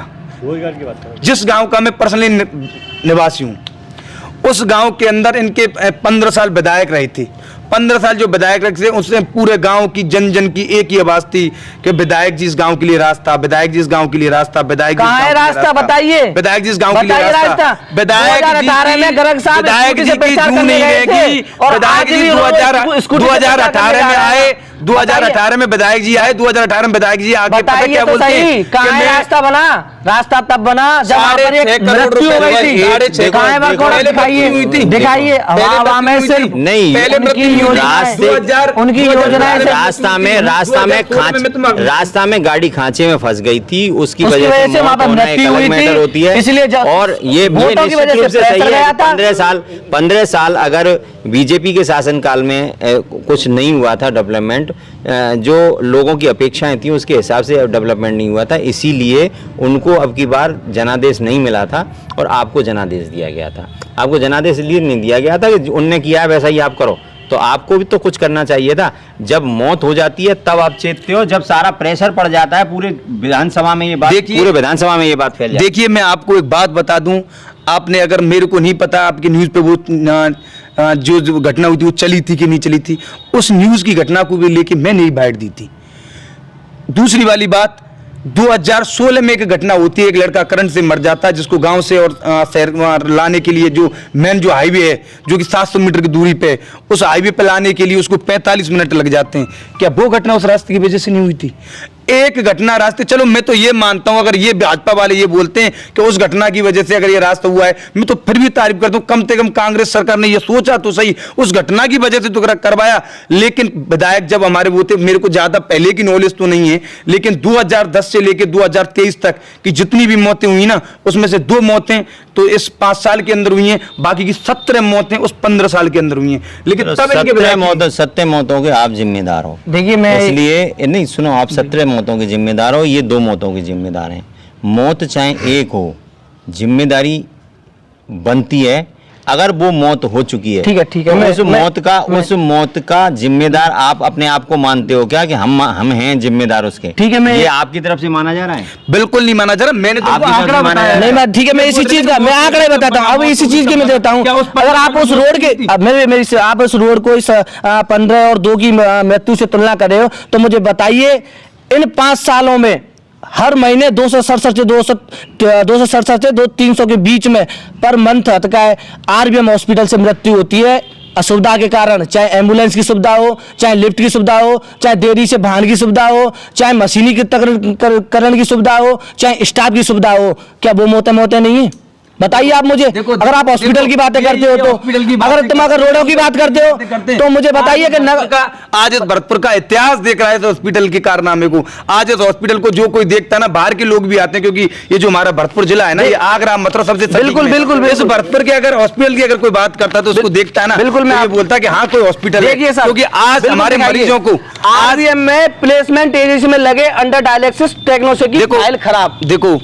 जिस गांव का मैं पर्सनली निवासी हूं। उस गांव के अंदर इनके 15 साल विधायक रहे थे। 15 साल जो विधायक रहे थे उससे पूरे गांव की जन की एक ही आवाज थी कि विधायक जी इस गांव के लिए रास्ता, विधायक जी इस गांव के लिए रास्ता, विधायक जी कहां है रास्ता बताइए, विधायक जी इस गांव के लिए रास्ता। विधायक जी की जूं नहीं रहेगी। विधायक जी 2018 में आए, 2018 में विधायक जी आए, 2018 में विधायक जी आगे पता क्या बोलते हैं, कहां है रास्ता बना? रास्ता तब बना जब वहां पर एक मृत्यु हो गई थी। कहां है वहां दिखाइए आवाम में सिर्फ नहीं, पहले उनकी योजनाएं रास्ता में गाड़ी खांचे में फंस गई थी, उसकी वजह से वहां पर मृत्यु हुई थी, होती है। इसलिए और ये निश्चित रूप से सही है। 15 साल अगर बीजेपी के शासनकाल में कुछ नहीं हुआ था डेवलपमेंट, जो लोगों की अपेक्षाएं थी उसके हिसाब से डेवलपमेंट नहीं हुआ था, इसीलिए उनको अब की बार जनादेश नहीं मिला था और आपको जनादेश दिया गया था। आपको जनादेश इसलिए नहीं दिया गया था कि उनने किया है वैसा ही आप करो, तो आपको भी तो कुछ करना चाहिए था। जब मौत हो जाती है तब आप चेतते हो, जब सारा प्रेशर पड़ जाता है पूरे विधानसभा में ये बात, पूरे विधानसभा में ये बात फैल जाती है। देखिए मैं आपको एक बात बता दूं, आपने अगर मेरे को नहीं पता आपकी न्यूज़ पे वो जो घटना हुई थी वो चली थी कि नहीं चली थी, उस न्यूज़ की घटना को भी लेके मैंने ही बाइट दी थी। दूसरी वाली बात 2016 में एक घटना होती है, एक लड़का करंट से मर जाता है, जिसको गांव से और शहर लाने के लिए जो मेन जो हाईवे है जो कि 700 मीटर की दूरी पे, उस हाईवे पे लाने के लिए उसको 45 मिनट लग जाते हैं। क्या वो घटना उस रास्ते की वजह से नहीं हुई थी? एक घटना रास्ते, चलो मैं तो ये मानता हूं, अगर ये भाजपा वाले ये बोलते हैं कि उस घटना की वजह से अगर ये रास्ता हुआ है, मैं तो फिर भी तारीफ करता हूं, कम से कम कांग्रेस सरकार ने ये सोचा तो सही, उस घटना की वजह से तो करवाया। लेकिन विधायक जब हमारे वो थे, मेरे को ज्यादा पहले की नॉलेज तो नहीं है, लेकिन 2010 से लेकर 2023 तक की जितनी भी मौतें हुई ना, उसमें से 2 मौतें तो इस 5 साल के अंदर हुई हैं, बाकी की 17 मौतें उस 15 साल के अंदर हुई हैं। लेकिन तब इनके 17 मौतों के आप जिम्मेदार हो। देखिए मैं इसलिए नहीं सुनो, आप 17 मौतों के जिम्मेदार हो, ये 2 मौतों के जिम्मेदार हैं। मौत चाहे एक हो, जिम्मेदारी बनती है। अगर वो मौत हो चुकी है, ठीक है, ठीक है, तो उस मौत का जिम्मेदार आप अपने आप को मानते हो क्या कि हम हैं जिम्मेदार उसके? ठीक है, ये आपकी तरफ से माना जा रहा है? बिल्कुल नहीं माना जा रहा। मैंने तो आपकी आंकड़ा तरफ से बताया नहीं, मैं ठीक है, मैं इसी चीज का मैं आंकड़ा बताता हूँ। अब इसी चीज की मैं देता हूँ, अगर आप उस रोड के आप उस रोड को इस 15 और 2 की मृत्यु से तुलना कर रहे हो, तो मुझे बताइए इन 5 सालों में हर महीने 267 से 300 के बीच में पर मंथ का आरबीएम हॉस्पिटल से मृत्यु होती है असुविधा के कारण, चाहे एम्बुलेंस की सुविधा हो, चाहे लिफ्ट की सुविधा हो, चाहे देरी से वाहन की सुविधा हो, चाहे मशीनीकरण की सुविधा हो, चाहे स्टाफ की सुविधा हो। क्या वो मौतें नहीं है? बताइए आप मुझे। अगर आप हॉस्पिटल की बातें करते हो तो, अगर तुम अगर रोडों की बात करते हो तो मुझे बताइए कि आज इस भरतपुर का इतिहास देख रहा है इस हॉस्पिटल के कारनामे को। आज इस हॉस्पिटल को जो कोई देखता है ना, बाहर के लोग भी आते हैं, क्योंकि ये जो हमारा भरतपुर जिला है ना, ये आगरा मतलब सबसे बिल्कुल इस भरतपुर के अगर हॉस्पिटल की अगर कोई बात करता है तो उसको देखता है ना, बिल्कुल मैं बोलता है कि हाँ कोई हॉस्पिटल है, क्योंकि आज हमारे मरीजों को आरबीएम में प्लेसमेंट एजेंसी में लगे अंडर डायलिसिस टेक्नोलॉजी की फाइल खराब। देखो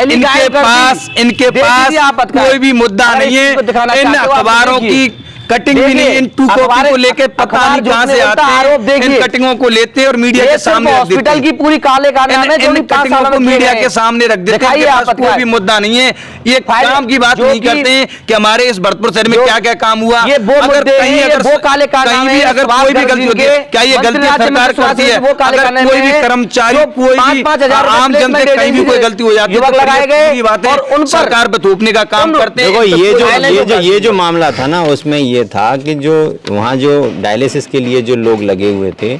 इनके पास कोई भी मुद्दा नहीं है, इन अखबारों की कटिंग भी नहीं, इन 2 कॉपी को लेकर पता नहीं कहां से आते हैं, इन कटिंगों को लेते हैं और मीडिया के सामने रख देते हैं। हॉस्पिटल की पूरी काले कारनामे इन कटिंगों को मीडिया के सामने रख देते हैं। कोई भी मुद्दा नहीं है, ये काम की बात नहीं करते हैं कि हमारे इस भरतपुर शहर में क्या क्या काम हुआ। अगर कहीं भी अगर कोई भी गलती होती है, क्या ये गलती सरकार करती है? अगर कोई भी कर्मचारी, कोई भी आम जनता कहीं भी कोई गलती हो जाती है तो बात है सरकार पर थोपने का काम करते हैं। देखो ये जो मामला था ना, उसमें ये था कि जो वहाँ जो डायलिसिस के लिए जो लोग लगे हुए थे,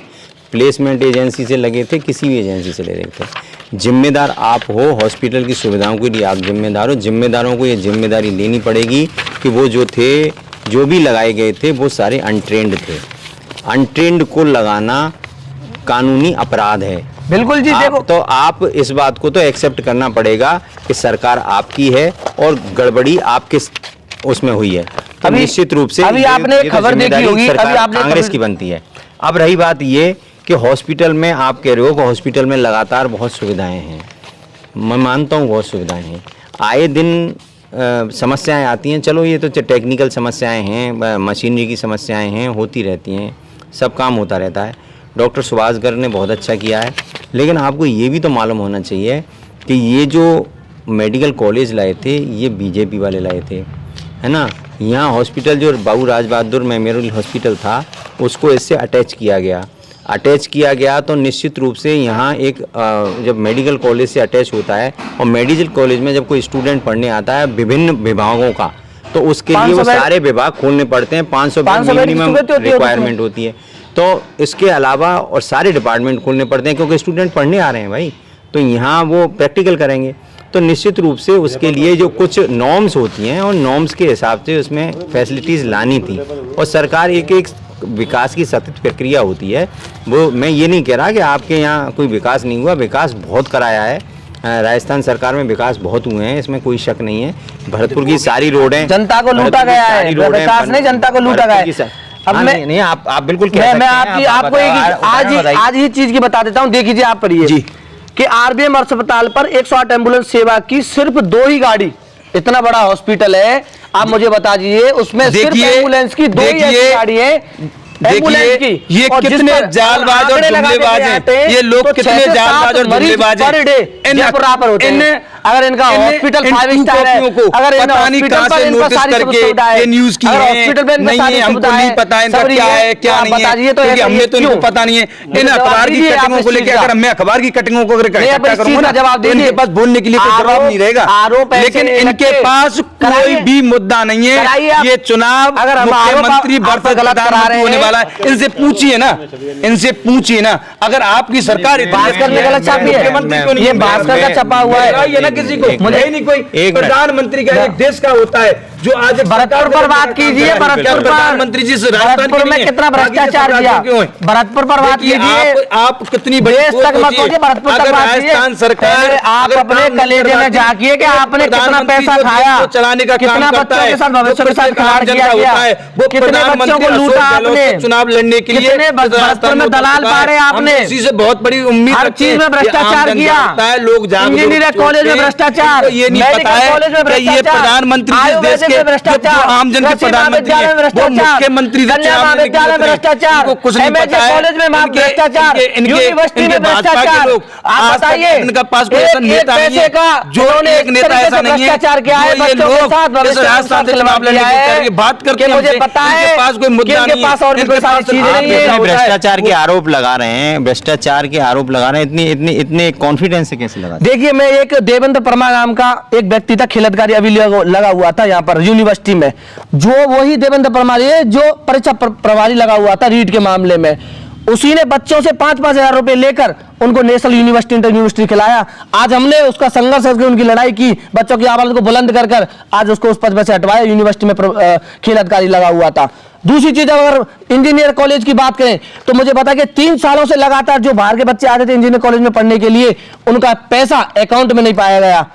प्लेसमेंट एजेंसी से लगे थे, किसी भी एजेंसी से ले रहे थे। जिम्मेदार आप हो, हॉस्पिटल की सुविधाओं के लिए आप जिम्मेदार हो। जिम्मेदारों को ये जिम्मेदारी लेनी पड़ेगी कि वो जो थे, जो भी लगाए गए थे, वो सारे अनट्रेंड थे। अनट्रेंड को लगाना कानूनी अपराध है। बिल्कुल जी। देखो तो आप इस बात को तो एक्सेप्ट करना पड़ेगा कि सरकार आपकी है और गड़बड़ी आपके उसमें हुई है, तो निश्चित रूप से अभी आपने खबर देखी होगी, अभी आपने कांग्रेस की बनती है। अब रही बात ये कि हॉस्पिटल में आप कह रहे हो कि हॉस्पिटल में लगातार बहुत सुविधाएं हैं, मैं मानता हूँ बहुत सुविधाएं हैं, आए दिन समस्याएं आती हैं। चलो ये तो टेक्निकल समस्याएं हैं, मशीनरी की समस्याएं हैं, होती रहती हैं, सब काम होता रहता है। डॉक्टर सुभाष गर्ग ने बहुत अच्छा किया है, लेकिन आपको ये भी तो मालूम होना चाहिए कि ये जो मेडिकल कॉलेज लाए थे, ये बीजेपी वाले लाए थे, है ना। यहाँ हॉस्पिटल जो बाबू राज बहादुर मेमोरियल हॉस्पिटल था, उसको इससे अटैच किया गया तो निश्चित रूप से यहाँ एक जब मेडिकल कॉलेज से अटैच होता है और मेडिकल कॉलेज में जब कोई स्टूडेंट पढ़ने आता है विभिन्न विभागों का, तो उसके लिए वो सारे विभाग खोलने पड़ते हैं। 500 मिनिमम रिक्वायरमेंट होती है, तो इसके अलावा और सारे डिपार्टमेंट खोलने पड़ते हैं, क्योंकि स्टूडेंट पढ़ने आ रहे हैं भाई, तो यहाँ वो प्रैक्टिकल करेंगे। तो निश्चित रूप से उसके लिए जो कुछ नॉर्म्स होती हैं और नॉर्म्स के हिसाब से उसमें फैसिलिटीज़ लानी थी, और सरकार एक विकास की सतत प्रक्रिया होती है। वो मैं ये नहीं कह रहा कि आपके यहाँ कोई विकास नहीं हुआ, विकास बहुत कराया है, राजस्थान सरकार में विकास बहुत हुए हैं, इसमें कोई शक नहीं है। भरतपुर की सारी रोडें जनता को लूटा गया है, विकास नहीं जनता को लूटा गया है। अब नहीं आप बिल्कुल मैं आपको आज ही चीज की बता देता हूँ, देख लीजिए आप पढ़िए जी कि आरबीएम अस्पताल पर 108 एम्बुलेंस सेवा की सिर्फ 2 ही गाड़ी, इतना बड़ा हॉस्पिटल है, आप मुझे बता दीजिए उसमें सिर्फ एम्बुलेंस की 2 ही गाड़ी है। देखिए ये कितने जालबाज और जुमलेबाज हैं, ये लोग कितने जालबाज और जुमलेबाज हैं। इन अगर इनका हॉस्पिटल 5 स्टार है, अगर इन हॉस्पिटल पर इनका सारी सुविधा है, न्यूज की अगर हॉस्पिटल पे इनका सारी हमको सुविधा नहीं है, पता इनका सब क्या ये है क्या नहीं बताइए है, तो क्योंकि ऐसा हमने तो इनको क्यों? पता नहीं है। इन जवाब अखबार की दीजिए आप कटिंगों इस को लेकर चीज का। अगर मैं अखबार की कटिंगों को अगर नहीं, आप इकट्ठा इस चीज करूंगा का ना, जवाब तो इनके दीजिए। पास बोलने के लिए कोई जवाब नहीं रहेगा। आरोप ऐसे लेकिन नहीं इनके लगते। पास कोई कराइए। भी मुद्दा नहीं कराइए है। आप। ये चुनाव अगर हम मुख्यमंत्री आरोप आप बरसात गलत करा प्रधानमंत्री रहे होने हैं। वाला है, इनसे पूछिए ना, इनसे पूछिए ना। अगर आपकी सरकार इतनी भास्कर में गलत छापी है, मुख्यमंत्री क्यों नहीं ये है? भास्कर का छपा हुआ है। लड़ाई ना किसी को, मुझे- नहीं कोई एक मिनट। प्रधानमंत्री का एक देश का होता है जो आज भरतपुर पर बात कीजिए, भरतपुर पर प्रधानमंत्री जी से राजस्थान भरतपुर के में नहीं है, कितना बाकी के भ्रष्टाचार सब किया, राज्यों क्यों है? भरतपुर पर बात देखिए, कीजिए। आप कितनी बड़ी देश सोच तक मत होती है। पहुंचिए, भरतपुर तक अगर बात कीजिए। राजस्थान सरकार पहले आप अगर अपने काम नहीं कलेजे में करवाती, झांकिए कि तो आपने कितना प्रधानमंत्री पैसा जो देश खाया, को चलाने का कितना काम करता बच्चों है, के साथ भविष्य के साथ जो खिलवाड़ प्रत्येक किया आम गया, जनता होता है, वो कितने बच्चों प्रधानमंत्री को अशोक लूटा गहलोत आपने, से चुनाव लड़ने के लिए कितने भरतपुर में दलाल पाड़े आपने, इसी से बहुत बड़ी उम्मीद हर रखते चीज हैं में कि आम भ्रष्टाचार जनता किया। होता है, लोग जागरूक इंजीनियरिंग कॉलेज में होते हैं। भ्रष्टाचार, इनको ये नहीं मेडिकल पता है कॉलेज में कि ये भ्रष्टाचार, प्रधानमंत्री जिस आयुर्वेदिक देश के में भ्रष्टाचार, जो आम जन के कृषि प्रधानमंत्री महाविद्यालय में हैं, वो भ्रष्टाचार, मुख्यमंत्री से कन्या चुनाव लड़ने के लिए महाविद्यालय में उतरे हैं। भ्रष्टाचार, इनको कुछ नहीं MSA पता है। कॉलेज में भ्रष्टाचार, यूनिवर्सिटी में भाजपा के भ्रष्टाचार। लोग आप आज तक बताइए, इनका पास कोई ऐसा एक नेता नहीं पैसे है का जो इन्होंने एक नेता तरीके से ऐसा नहीं है भ्रष्टाचार किया है, जो ये बच्चों के लोग साथ इस भविष्य के राजस्थान साथ से चुनाव लड़ने किया की है। तैयारी बात करते कि हैं मुझे हमसे, पता है इनके पास कोई कि मुद्दा इनके नहीं है, पास और भी इनके कोई सारी पास चीजें आप नहीं है। जैसा इतने होता है, भ्रष्टाचार के आरोप लगा रहे हैं, भ्रष्टाचार के आरोप लगा रहे हैं, इतनी इतनी इतने कॉन्फिडेंस से कैसे लगा? देखिए, मैं एक देवेंद्र परमा नाम का एक व्यक्ति था, खिलतकारी अभी लगा हुआ था यहाँ पर यूनिवर्सिटी में, जो वही देवेंद्र परमा है जो परीक्षा प्रभारी लगा हुआ था रीट के मामले में। उसी ने बच्चों से 5-5 हजार रुपए लेकर उनको नेशनल यूनिवर्सिटी इंटर यूनिवर्सिटी खिलाया। आज हमने उसका संघर्ष करके उनकी लड़ाई की, बच्चों की आवाज को बुलंद कर आज उसको उस पद से हटवाया। यूनिवर्सिटी में खेल अधिकारी लगा हुआ था। दूसरी चीज, अगर इंजीनियर कॉलेज की बात करें तो मुझे पता है कि 3 सालों से लगातार जो बाहर के बच्चे आते थे इंजीनियर कॉलेज में पढ़ने के लिए, उनका पैसा अकाउंट में नहीं पाया गया।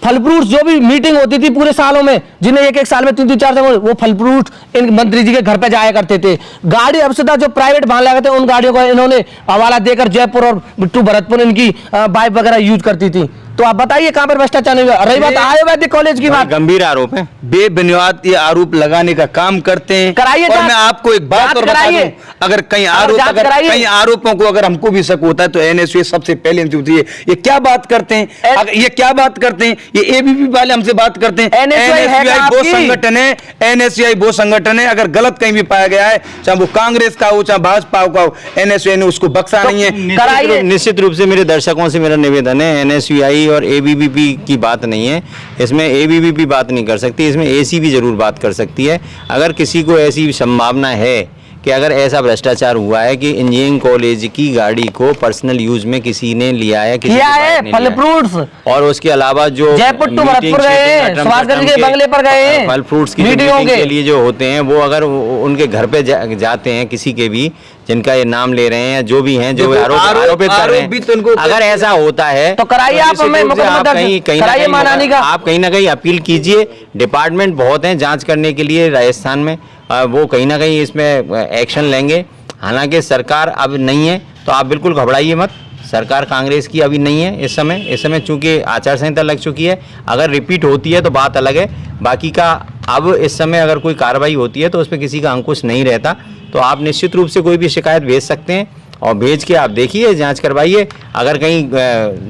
फल फ्रूट्स जो भी मीटिंग होती थी पूरे सालों में, जिन्हें एक साल में 3-3 4 वो फल फ्रूट इन मंत्री जी के घर पे जाया करते थे। गाड़ी अवसदा जो प्राइवेट वाहन लगाते उन गाड़ियों को इन्होंने हवाला देकर जयपुर और टू भरतपुर इनकी बाइक वगैरह यूज करती थी। तो आप बताइए कहां पर भ्रष्टाचार नहीं हुआ? रही बात आयुर्वेदिक कॉलेज की बात, गंभीर आरोप है, बेबुनियाद ये आरोप लगाने का काम करते हैं। कराइए और जांच, मैं आपको एक बात जांच और बता कराइए। दूं, अगर कई कराइए। आरोपों को अगर हमको भी शक होता है तो एनएसयूए सबसे पहले हमसे पूछिए ये क्या बात करते हैं, ये क्या बात करते हैं, ये एबीपी वाले हमसे बात करते हैं। NSUI है एनएसयूआई वो आपकी? संगठन है, एनएसयूआई वो संगठन है, अगर गलत कहीं भी पाया गया है, चाहे वो कांग्रेस का हो चाहे भाजपा का हो, एनएसयूआई ने उसको बख्शा नहीं है। कराइए। निश्चित रूप से मेरे दर्शकों से मेरा निवेदन है, एनएसयूआई और एबीवीपी की बात नहीं है, इसमें एबीवीपी बात नहीं कर सकती, इसमें एसीबी जरूर बात कर सकती है। अगर किसी को ऐसी संभावना है कि अगर ऐसा भ्रष्टाचार हुआ है कि इंजीनियरिंग कॉलेज की गाड़ी को पर्सनल यूज में किसी ने लिया है, किसी किया के है, बाहर ने फल लिया है। फ्रूट्स और उसके अलावा जो जयपुर टू मीटिंग भरतपुर गए क्षेत्र हैं, में सुभाषगंज के के बंगले पर गए हैं, फल फ्रूट्स की मीटिंगों मीटिंग के के लिए जो होते हैं वो अगर उनके घर पे जाते हैं किसी के भी जिनका ये नाम ले रहे हैं, जो भी हैं, जो देखो, आरोपित कर रहे आरोप भी तो इनको हैं, अगर ऐसा होता है तो कराइए आप, निश्चित हमें रूप से मुकदमा आप दर्ज कहीं ना कराइए कहीं मानहानि का। आप कहीं ना कहीं अपील कीजिए। डिपार्टमेंट बहुत हैं जांच करने के लिए राजस्थान में, वो कहीं ना कहीं इसमें एक्शन लेंगे। हालांकि सरकार अब नहीं है तो आप बिल्कुल घबराइए मत, सरकार कांग्रेस की अभी नहीं है इस समय चूंकि आचार संहिता लग चुकी है। अगर रिपीट होती है तो बात अलग है, बाकी का अब इस समय अगर कोई कार्रवाई होती है तो उस पर किसी का अंकुश नहीं रहता। तो आप निश्चित रूप से कोई भी शिकायत भेज सकते हैं और भेज के आप देखिए, जांच करवाइए। अगर कहीं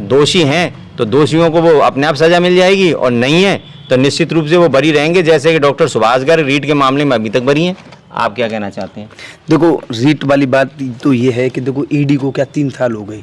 दोषी हैं तो दोषियों को वो अपने आप सजा मिल जाएगी, और नहीं है तो निश्चित रूप से वो बरी रहेंगे, जैसे कि डॉक्टर सुभाष गर्ग रीट के मामले में अभी तक बरी हैं। आप क्या कहना चाहते हैं? देखो, रीट वाली बात तो ये है कि देखो ईडी को क्या 3 साल हो गए।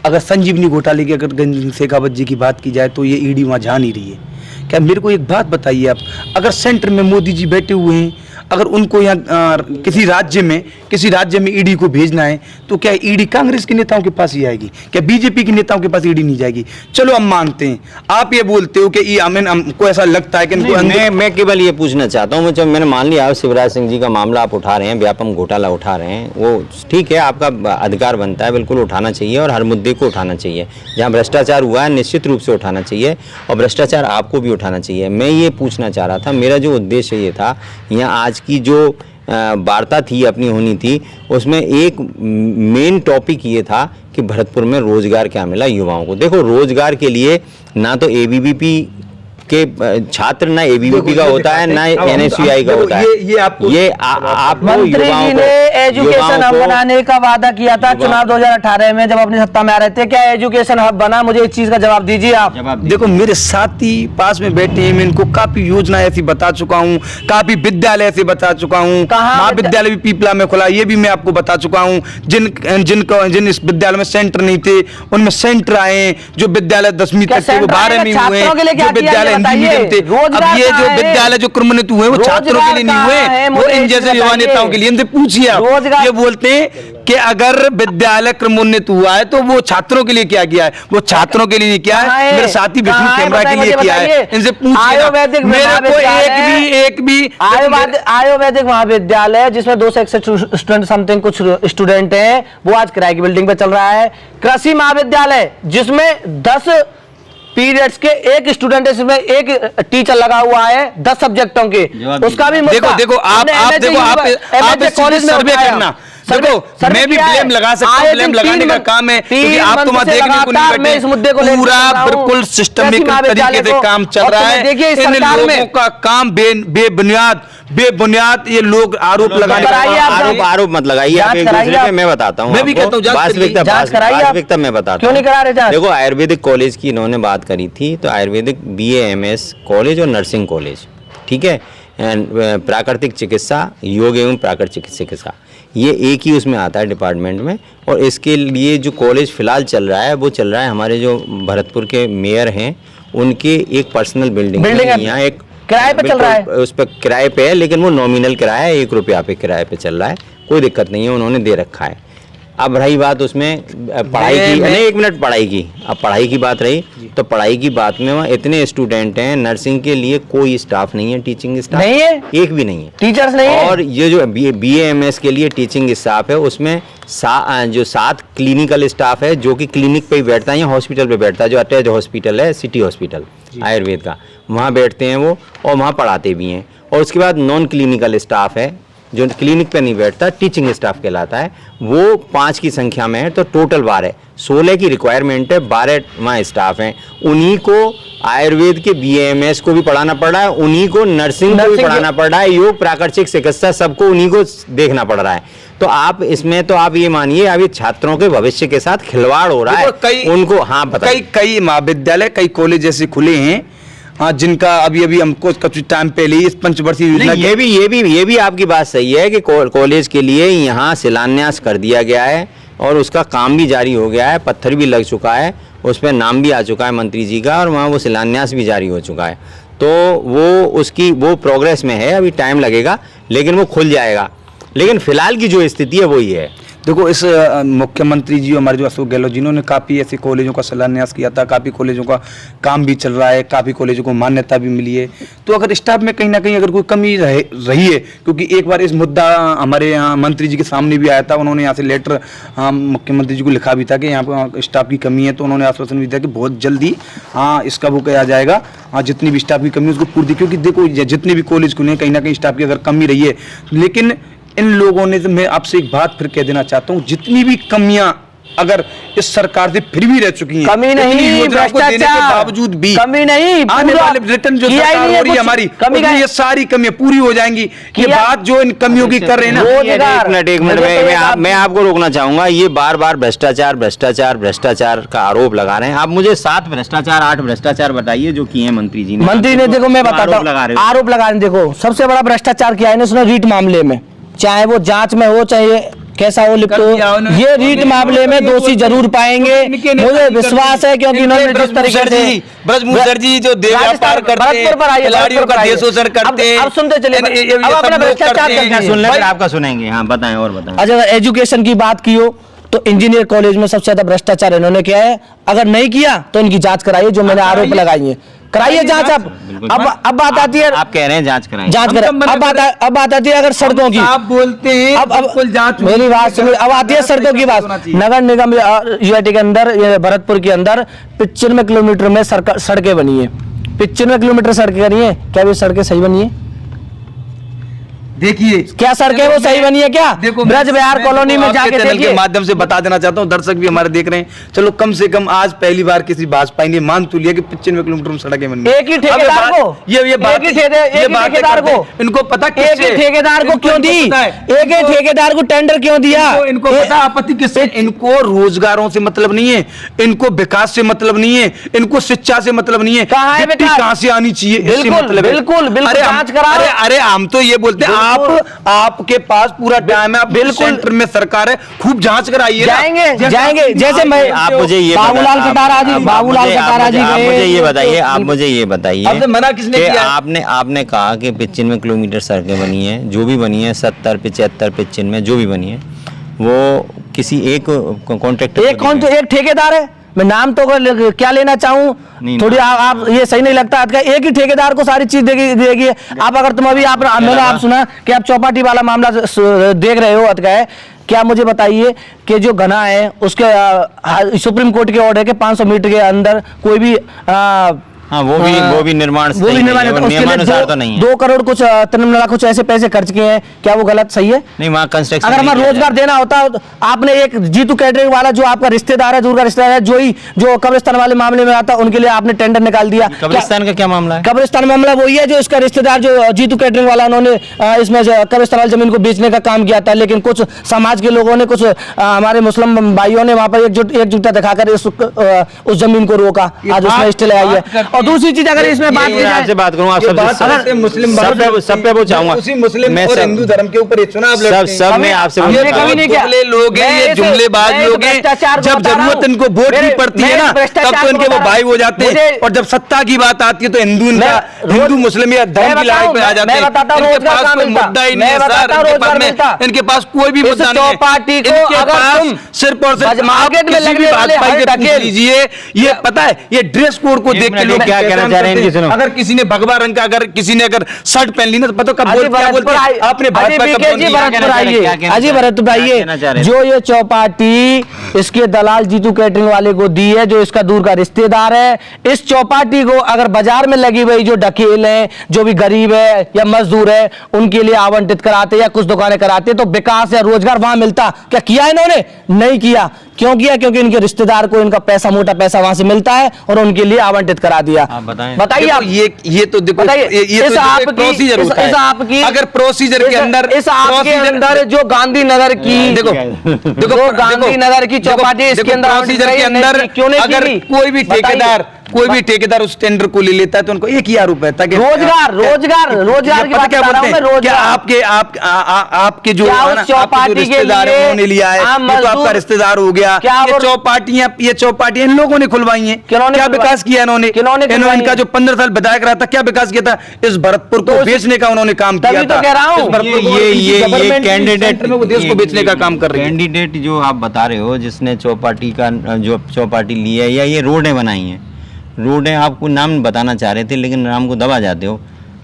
अगर संजीवनी घोटाले की अगर शेखावत जी की बात की जाए तो ये ईडी वहाँ जा नहीं रही है। क्या मेरे को एक बात बताइए आप, अगर सेंटर में मोदी जी बैठे हुए हैं, अगर उनको यहाँ किसी राज्य में ईडी को भेजना है तो क्या ईडी कांग्रेस के नेताओं के पास ही आएगी? क्या बीजेपी के नेताओं के पास ईडी नहीं जाएगी? चलो हम मानते हैं, आप ये बोलते हो कि हमको ऐसा लगता है कि इनको मैं केवल ये पूछना चाहता हूँ, जब मैंने मान लिया शिवराज सिंह जी का मामला आप उठा रहे हैं, व्यापम घोटाला उठा रहे हैं, वो ठीक है, आपका अधिकार बनता है, बिल्कुल उठाना चाहिए और हर मुद्दे को उठाना चाहिए। जहाँ भ्रष्टाचार हुआ है निश्चित रूप से उठाना चाहिए और भ्रष्टाचार आपको भी उठाना चाहिए। मैं ये पूछना चाह रहा था, मेरा जो उद्देश्य ये था, यहाँ आज की जो वार्ता थी अपनी होनी थी, उसमें एक मेन टॉपिक ये था कि भरतपुर में रोजगार क्या मिला युवाओं को। देखो, रोजगार के लिए ना तो एबीवीपी कि छात्र ना एबीवीपी का होता है ना एनएसयूआई का होता है। ये आपको आपको मंत्री युवाओं जी को- ने एजुकेशन हब युवाओं को- बनाने का वादा किया था चुनाव 2018 में जब अपनी सत्ता में आ रहे थे। क्या एजुकेशन हब बना? मुझे इस चीज का जवाब दीजिए आप। जवाब देखो मेरे साथी पास में बैठे हैं, मैं इनको काफी योजना ऐसी बता चुका हूँ, काफी विद्यालय ऐसे बता चुका हूँ, कहाँ महाविद्यालय भी पीपला में खुला, ये भी मैं आपको बता चुका हूँ। जिन इस विद्यालय में सेंटर नहीं थे उनमें सेंटर आए, जो विद्यालय 10वीं क्या तक थे वो सेंटर 12 आएगा? में हुए, छात्रों के लिए क्या जो किया विद्यालय ये हिंदी बताइए? मीडियम थे। रोजगार अब ये कहाँ जो है? विद्यालय जो क्रमोन्नत हुए वो छात्रों के लिए नहीं रोजगार कहाँ है? हुए, वो मुझे इन ये जैसे युवा बताइए। नेताओं के लिए। इनसे पूछिए आप, रोजगार- ये बोलते हैं कि अगर विद्यालय क्रमोन्नत हुआ है तो वो छात्रों के लिए क्या किया है, वो छात्रों के लिए नहीं किया कहाँ है, है? मेरे साथी विष्णु कहाँ है? कैमरा के लिए मुझे किया है। बताइए। इनसे पूछिए आयुर्वेदिक ना, मेरे को महाविद्यालय- एक भी आयुर्वेदिक महाविद्यालय जिसमें 261 स्टूडेंट समथिंग कुछ स्टूडेंट हैं, वो आज किराए की बिल्डिंग पे चल रहा है। कृषि महाविद्यालय जिसमें 10 पीरियड्स के एक स्टूडेंट है, इसमें एक टीचर लगा हुआ है 10 सब्जेक्टों के, जवाब उसका भी मुद्दा। देखो आप कॉलेज में सर्वे करना। देखो मैं भी ब्लेम लगा सकता हूँ, ब्लेम लगाने का काम है क्योंकि आप तो वहाँ देखने को नहीं मैं इस मुद्दे को बैठे। लेकर पूरा चल रहा हूँ। बिल्कुल सिस्टमिक कृषि तरीके महाविद्यालय से को- काम चल और रहा तुम्हें है। देखिए इस इन सरकार में- लोगों का काम बेबुनियाद ये लोग आरोप लगाने का कराइए काम- आप। आरोप मत लगाइए आप जांच एक कराइए दूसरे पे। आप। मैं बताता हूँ मैं भी आपको। कहता हूँ जांच वास्तविकता करिए। जांच कराइए आप। वास्तविकता मैं बताता क्यों नहीं करा रहे जांच? देखो आयुर्वेदिक कॉलेज की इन्होंने बात करी थी, तो आयुर्वेदिक BAMS कॉलेज और नर्सिंग कॉलेज, ठीक है, प्राकृतिक चिकित्सा, योग एवं प्राकृतिक चिकित्सा, ये एक ही उसमें आता है डिपार्टमेंट में। और इसके लिए जो कॉलेज फिलहाल चल रहा है वो चल रहा है हमारे जो भरतपुर के मेयर हैं उनके एक पर्सनल बिल्डिंग है। यहाँ एक किराए पे चल रहा है? उस पर किराए पे है, लेकिन वो नॉमिनल किराया है, 1 रुपया पे किराए पे चल रहा है, कोई दिक्कत नहीं है, उन्होंने दे रखा है। अब रही बात उसमें पढ़ाई की, नहीं 1 मिनट, पढ़ाई की, अब पढ़ाई की बात रही तो पढ़ाई की बात में वहाँ इतने स्टूडेंट हैं, नर्सिंग के लिए कोई स्टाफ नहीं है, टीचिंग स्टाफ नहीं है? एक भी नहीं है, टीचर्स नहीं है? और ये जो BAMS के लिए टीचिंग स्टाफ है उसमें जो 7 क्लिनिकल स्टाफ है जो कि क्लिनिक पे ही बैठता है या हॉस्पिटल पे बैठता है, जो अटैच हॉस्पिटल है सिटी हॉस्पिटल आयुर्वेद का, वहाँ बैठते हैं वो और वहाँ पढ़ाते भी हैं। और उसके बाद नॉन क्लिनिकल स्टाफ है जो क्लिनिक पे नहीं बैठता, टीचिंग स्टाफ कहलाता है, वो 5 की संख्या में है, तो टोटल 12, 16 की रिक्वायरमेंट है, 12 वहाँ स्टाफ हैं। उन्हीं को आयुर्वेद के BAMS को भी पढ़ाना पड़ रहा है, उन्हीं को नर्सिंग को भी पढ़ाना पड़ रहा है, योग प्राकृतिक चिकित्सा सबको उन्हीं को देखना पड़ रहा है। तो आप इसमें तो आप ये मानिए अभी छात्रों के भविष्य के साथ खिलवाड़ हो रहा है। उनको हाँ बताइए। कई महाविद्यालय, कई कॉलेज ऐसे खुले हैं, हाँ, जिनका अभी हमको कुछ टाइम पहले ही इस पंचवर्षीय योजना नहीं, ये भी आपकी बात सही है कि कॉलेज के लिए यहाँ शिलान्यास कर दिया गया है और उसका काम भी जारी हो गया है, पत्थर भी लग चुका है, उस पर नाम भी आ चुका है मंत्री जी का और वहाँ वो शिलान्यास भी जारी हो चुका है, तो वो प्रोग्रेस में है, अभी टाइम लगेगा लेकिन वो खुल जाएगा। लेकिन फिलहाल की जो स्थिति है वही है। देखो इस मुख्यमंत्री जी हमारे जो अशोक गहलोत जिन्होंने काफ़ी ऐसे कॉलेजों का शिलान्यास किया था, काफ़ी कॉलेजों का काम भी चल रहा है, काफ़ी कॉलेजों को मान्यता भी मिली है। तो अगर स्टाफ में कहीं ना कहीं अगर कोई कमी रही है, क्योंकि एक बार इस मुद्दा हमारे यहाँ मंत्री जी के सामने भी आया था, उन्होंने यहाँ से लेटर मुख्यमंत्री जी को लिखा भी था कि यहाँ पर स्टाफ की कमी है, तो उन्होंने आश्वासन भी दिया कि बहुत जल्दी इसका वो किया जाएगा, जितनी भी स्टाफ की कमी है उसको पूर्ति, क्योंकि देखो जितने भी कॉलेज खुले कहीं ना कहीं स्टाफ की अगर कमी रही है, लेकिन इन लोगों ने, तो मैं आपसे एक बात फिर कह देना चाहता हूँ, जितनी भी कमियां अगर इस सरकार से फिर भी रह चुकी हैं, कमी नहीं, भ्रष्टाचार बावजूद भी कमी नहीं, आने वाले रिटर्न जो सरकार हो रही है हमारी, ये सारी कमियां पूरी हो जाएंगी। ये बात जो इन कमियों की कर रहे हैं ना, एक मिनट मैं आपको रोकना चाहूंगा। ये बार बार भ्रष्टाचार का आरोप लगा रहे हैं। आप मुझे 7 भ्रष्टाचार 8 भ्रष्टाचार बताइए जो किए हैं मंत्री जी ने। मंत्री ने, देखो मैं बताता हूँ, आरोप लगा रहे हैं। देखो सबसे बड़ा भ्रष्टाचार किया है उसने रीट मामले में, चाहे वो जांच में हो चाहे कैसा हो लिप्त हो, ये रीट मामले में दोषी जरूर पाएंगे, मुझे विश्वास है, क्योंकि इन्होंने जिस तरीके से ब्रजभूषण जी जो देव व्यापार करते हैं, खिलाड़ियों का देशोषण करते हैं, अब सुनते चलिए, अब अपना भ्रष्टाचार सुन लेंगे, आपका सुनेंगे। हाँ बताएं और बताएं। अच्छा, एजुकेशन की बात की हो तो इंजीनियर कॉलेज में सबसे ज्यादा भ्रष्टाचार इन्होंने किया है। अगर नहीं किया तो इनकी जांच कराइए, जो मैंने आरोप लगाई है, कराइए जांच। अब बात आती है, आप कह रहे हैं जांच कराएं, जांच करें। अब बात आती है अगर सड़कों की, आप बोलते हैं अब मेरी बात सुनिए, अब आती है सड़कों की बात। नगर निगम यूआईटी के अंदर, भरतपुर के अंदर 95 किलोमीटर में सड़कें बनी है, 95 किलोमीटर सड़कें बनी है, क्या ये सड़कें सही बनी है? देखिए क्या सड़कें वो सही बनी है क्या? देखो ब्रज विहार कॉलोनी में जाके चैनल के देखिए। माध्यम से बता देना चाहता हूँ, दर्शक भी हमारे देख रहे हैं, चलो कम से कम आज पहली बार किसी भाजपा ने मान तो लिया कि 95 किलोमीटर में सड़कें बन गई। एक ही ठेकेदार को ये बात एक ही ठेकेदार को इनको पता एक ही ठेकेदार को क्यों दी? एक ही ठेकेदार को टेंडर क्यों दिया? इनको पता आपत्ति किससे? इनको रोजगारों से मतलब नहीं है, इनको विकास से मतलब नहीं है, इनको शिक्षा से मतलब नहीं है, कहाँ है गिट्टी विकास? कहाँ से आनी चाहिए इससे बिल्कुल, मतलब है। बिल्कुल, बिल्कुल, अरे जांच कराओ। अरे हम तो ये बोलते हैं आपके पास पूरा टाइम है, बिल्कुल। सेंटर में सरकार है, खूब जांच कराइए ना। जाएंगे जैसे मैं आप मुझे ये बाबूलाल कटारा जी आप गए। मुझे ये बताइए, आप मुझे ये बताइए आपसे मना किसने कि किया? आपने कहा कि 95 किलोमीटर सड़कें बनी हैं, जो भी बनी है 70, 75, 95 जो भी बनी है, वो किसी एक कॉन्ट्रैक्टर एक ठेकेदार है। मैं नाम तो क्या लेना चाहूँ, नहीं, थोड़ी आप ये सही नहीं लगता। एक ही ठेकेदार को सारी चीज देगी। आप अगर तुम अभी मैंने आप सुना कि आप चौपाटी वाला मामला देख रहे हो अटका, क्या मुझे बताइए कि जो घना है उसके सुप्रीम कोर्ट के ऑर्डर के 500 मीटर के अंदर कोई भी हाँ वो भी निर्माण वो भी निर्माण नहीं है, नियमानुसार तो नहीं है। 2 करोड़ कुछ 53 लाख कुछ ऐसे पैसे खर्च किए हैं, क्या वो गलत सही है? नहीं, वहाँ कंस्ट्रक्शन अगर हमारा रोजगार देना होता तो आपने एक जीतू कैटरिंग वाला जो आपका रिश्तेदार है, दूर का रिश्तेदार है, जो कब्रिस्तान वाले मामले में आता, उनके लिए आपने टेंडर निकाल दिया। कब्रिस्तान का क्या मामला है? कब्रिस्तान मामला वही है जो इसका रिश्तेदार जो जीतू कैटरिंग वाला, उन्होंने इसमें कब्रिस्तान वाली जमीन को बेचने का काम किया था, लेकिन कुछ समाज के लोगों ने, कुछ हमारे मुस्लिम भाइयों ने वहां पर एकजुटता दिखाकर उस जमीन को रोका। आज उसमें स्टे लगाई है। और दूसरी चीज, अगर इसमें बात की जाए, आपसे बात करूँ, आप सबसे मुस्लिम सब पे वो चाहूंगा, उसी मुस्लिम और हिंदू धर्म के ऊपर चुनाव सब मैं आपसे ये कभी नहीं किया। लोग हैं, ये जुमलेबाज लोग हैं, जब जरूरत इनको वोट की पड़ती है ना, तब तो इनके वो भाई हो जाते हैं, और जब सत्ता की बात आती है तो हिंदू मुस्लिम या धर्म की लड़ाई पे आ जाते हैं। इनके पास कोई मुद्दा ही नहीं है सर, इनके पास कोई भी मुद्दा नहीं है। चौपाटी को अगर सिर्फ और सिर्फ मार्केट में लगने वाले लीजिए, ये पता है, ये ड्रेस कोड को देख के लोग क्या कहना चाह रहे हैं? अगर किसी ने भगवा रंग का, अगर किसी ने अगर शर्ट पहन ली ना, तो पता कब क्या बोलते हैं, आपने भाजपा अजी भरत भाई, जो ये चौपाटी इसके दलाल जीतू कैटरिंग वाले को दी है, जो इसका दूर का रिश्तेदार है, इस चौपाटी को अगर बाजार में लगी हुई जो ढकेल है, जो भी गरीब है या मजदूर है, उनके लिए आवंटित कराते या कुछ दुकानें कराते तो विकास या रोजगार वहां मिलता। क्या किया इन्होंने? नहीं किया। क्यों किया? क्योंकि इनके रिश्तेदार को इनका पैसा, मोटा पैसा वहां से मिलता है और उनके लिए आवंटित करा दिया। बताइए आप। ये तो देखो, ये तो प्रोसीजर होता है। आपकी अगर प्रोसीजर के अंदर, इस आपके अंदर जो गांधीनगर की, देखो गांधीनगर की चौपाटी, इसके अंदर प्रोसीजर के अंदर क्यों नहीं अगर कोई भी ठेकेदार उस टेंडर को ले लेता है तो उनको एक ही आरोप है ताकि रोजगार की बात कर रहा हूं मैं। रोजगार क्या आपके जो चौपाटी के लिए लिया है, तो आपका रिश्तेदार हो गया। ये चौपाटियां इन लोगों ने खुलवाई हैं। क्या विकास किया इन्होंने? इनका जो 15 साल विधायक रहा था, क्या विकास किया था? इस भरतपुर को बेचने का उन्होंने काम किया था। कह रहा हूं ये कैंडिडेट देश को बेचने का काम कर रहे हैं। कैंडिडेट जो आप बता रहे हो, जिसने चौपाटी का जो चौपाटी ली है या ये रोडें बनाई हैं, रोडें आपको नाम बताना चाह रहे थे लेकिन नाम को दबा जाते हो।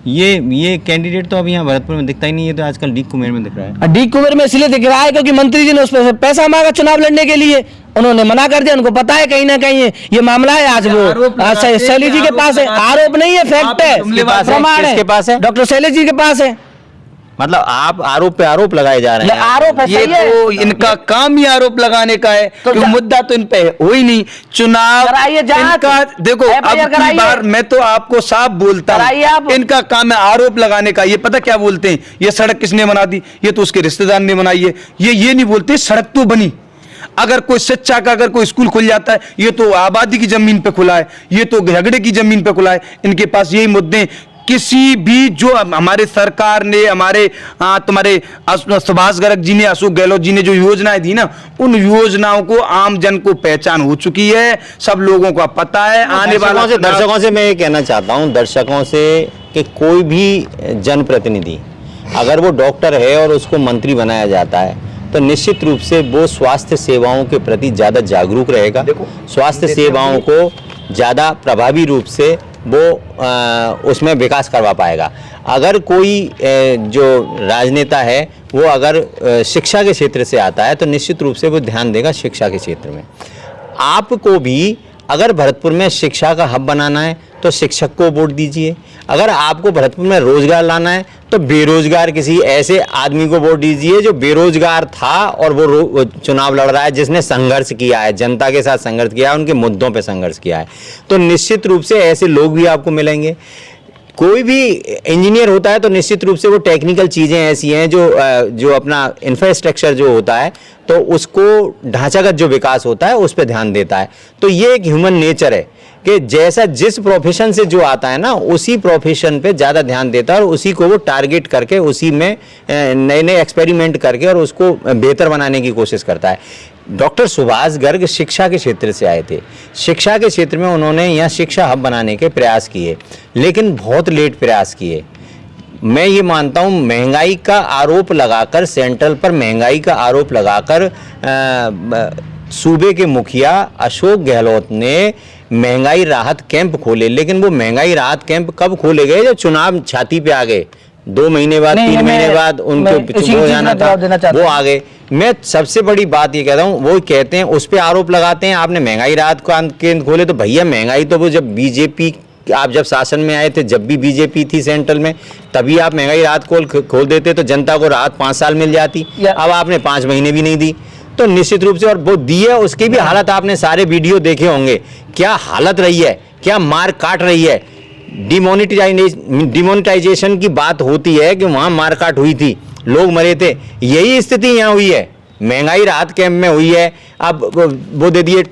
ये कैंडिडेट तो अभी यहाँ भरतपुर में दिखता ही नहीं है, तो आजकल डी कुमेर में दिख रहा है। डी कुमेर में इसलिए दिख रहा है क्योंकि मंत्री जी ने उस पर पैसा मांगा चुनाव लड़ने के लिए, उन्होंने मना कर दिया। उनको पता है कहीं ना कहीं ये मामला है। आज वो शैली जी के पास है, आरोप नहीं है, फैक्ट है, प्रमाण है। किसके पास है? डॉक्टर शैली जी के पास है। मतलब आप आरोप पे आरोप लगाए जा रहे हैं। आरोप है, ये तो इनका काम ही आरोप लगाने का है, तो मुद्दा तो इन पे हो ही नहीं। चुनाव इनका देखो, अब की बार मैं तो आपको साफ बोलता हूं, इनका काम है आरोप लगाने का। ये पता क्या बोलते हैं? ये सड़क किसने बना दी? ये तो उसके रिश्तेदार ने बनाई है। ये नहीं बोलते सड़क तो बनी। अगर कोई शिक्षा का अगर कोई स्कूल खुल जाता है, ये तो आबादी की जमीन पे खुला है, ये तो झगड़े की जमीन पे खुला है। इनके पास यही मुद्दे, किसी भी जो हमारे सरकार ने, हमारे तुम्हारे सुभाष गर्ग जी ने, अशोक गहलोत जी ने जो योजनाएं दी ना, उन योजनाओं को आम जन को पहचान हो चुकी है, सब लोगों का पता है। आने वाला दर्शकों से मैं ये कहना चाहता हूं, दर्शकों से कि कोई भी जनप्रतिनिधि अगर वो डॉक्टर है और उसको मंत्री बनाया जाता है तो निश्चित रूप से वो स्वास्थ्य सेवाओं के प्रति ज़्यादा जागरूक रहेगा, स्वास्थ्य सेवाओं को ज़्यादा प्रभावी रूप से वो उसमें विकास करवा पाएगा। अगर कोई जो राजनेता है वो अगर शिक्षा के क्षेत्र से आता है तो निश्चित रूप से वो ध्यान देगा शिक्षा के क्षेत्र में। आपको भी अगर भरतपुर में शिक्षा का हब बनाना है तो शिक्षक को वोट दीजिए। अगर आपको भरतपुर में रोजगार लाना है तो बेरोजगार किसी ऐसे आदमी को वोट दीजिए जो बेरोजगार था और वो चुनाव लड़ रहा है, जिसने संघर्ष किया है, जनता के साथ संघर्ष किया है, उनके मुद्दों पे संघर्ष किया है। तो निश्चित रूप से ऐसे लोग भी आपको मिलेंगे। कोई भी इंजीनियर होता है तो निश्चित रूप से वो टेक्निकल चीज़ें ऐसी हैं जो अपना इंफ्रास्ट्रक्चर जो होता है तो उसको ढांचागत जो विकास होता है उस पर ध्यान देता है। तो ये एक ह्यूमन नेचर है कि जैसा जिस प्रोफेशन से जो आता है ना उसी प्रोफेशन पे ज़्यादा ध्यान देता है और उसी को वो टारगेट करके उसी में नए नए एक्सपेरिमेंट करके और उसको बेहतर बनाने की कोशिश करता है। डॉक्टर सुभाष गर्ग शिक्षा के क्षेत्र से आए थे। शिक्षा के क्षेत्र में उन्होंने यहाँ शिक्षा हब बनाने के प्रयास किए, लेकिन बहुत लेट प्रयास किए। मैं ये मानता हूँ महंगाई का आरोप लगाकर, सेंट्रल पर महंगाई का आरोप लगाकर सूबे के मुखिया अशोक गहलोत ने महंगाई राहत कैंप खोले, लेकिन वो महंगाई राहत कैंप कब खोले गए? जब चुनाव छाती पे आ गए, 2 महीने बाद 3 महीने बाद उनके हो जाना था, वो आ गए। मैं सबसे बड़ी बात ये कहता हूँ, वो कहते हैं उस पर आरोप लगाते हैं आपने महंगाई राहत केंद्र खोले, तो भैया महंगाई तो वो जब बीजेपी आप जब शासन में आए थे, जब भी बीजेपी थी सेंट्रल में, तभी आप महंगाई राहत खोल देते तो जनता को राहत 5 साल मिल जाती। अब आपने 5 महीने भी नहीं दी। तो निश्चित रूप से, और वो दी है उसकी भी हालत आपने सारे वीडियो देखे होंगे, क्या हालत रही है, क्या मार काट रही है। डिमोनेटाइजेशन की बात होती है कि वहाँ मारकाट हुई थी, लोग मरे थे, यही स्थिति यहाँ हुई है। महंगाई राहत कैंप में हुई है। अब वो दे दिए,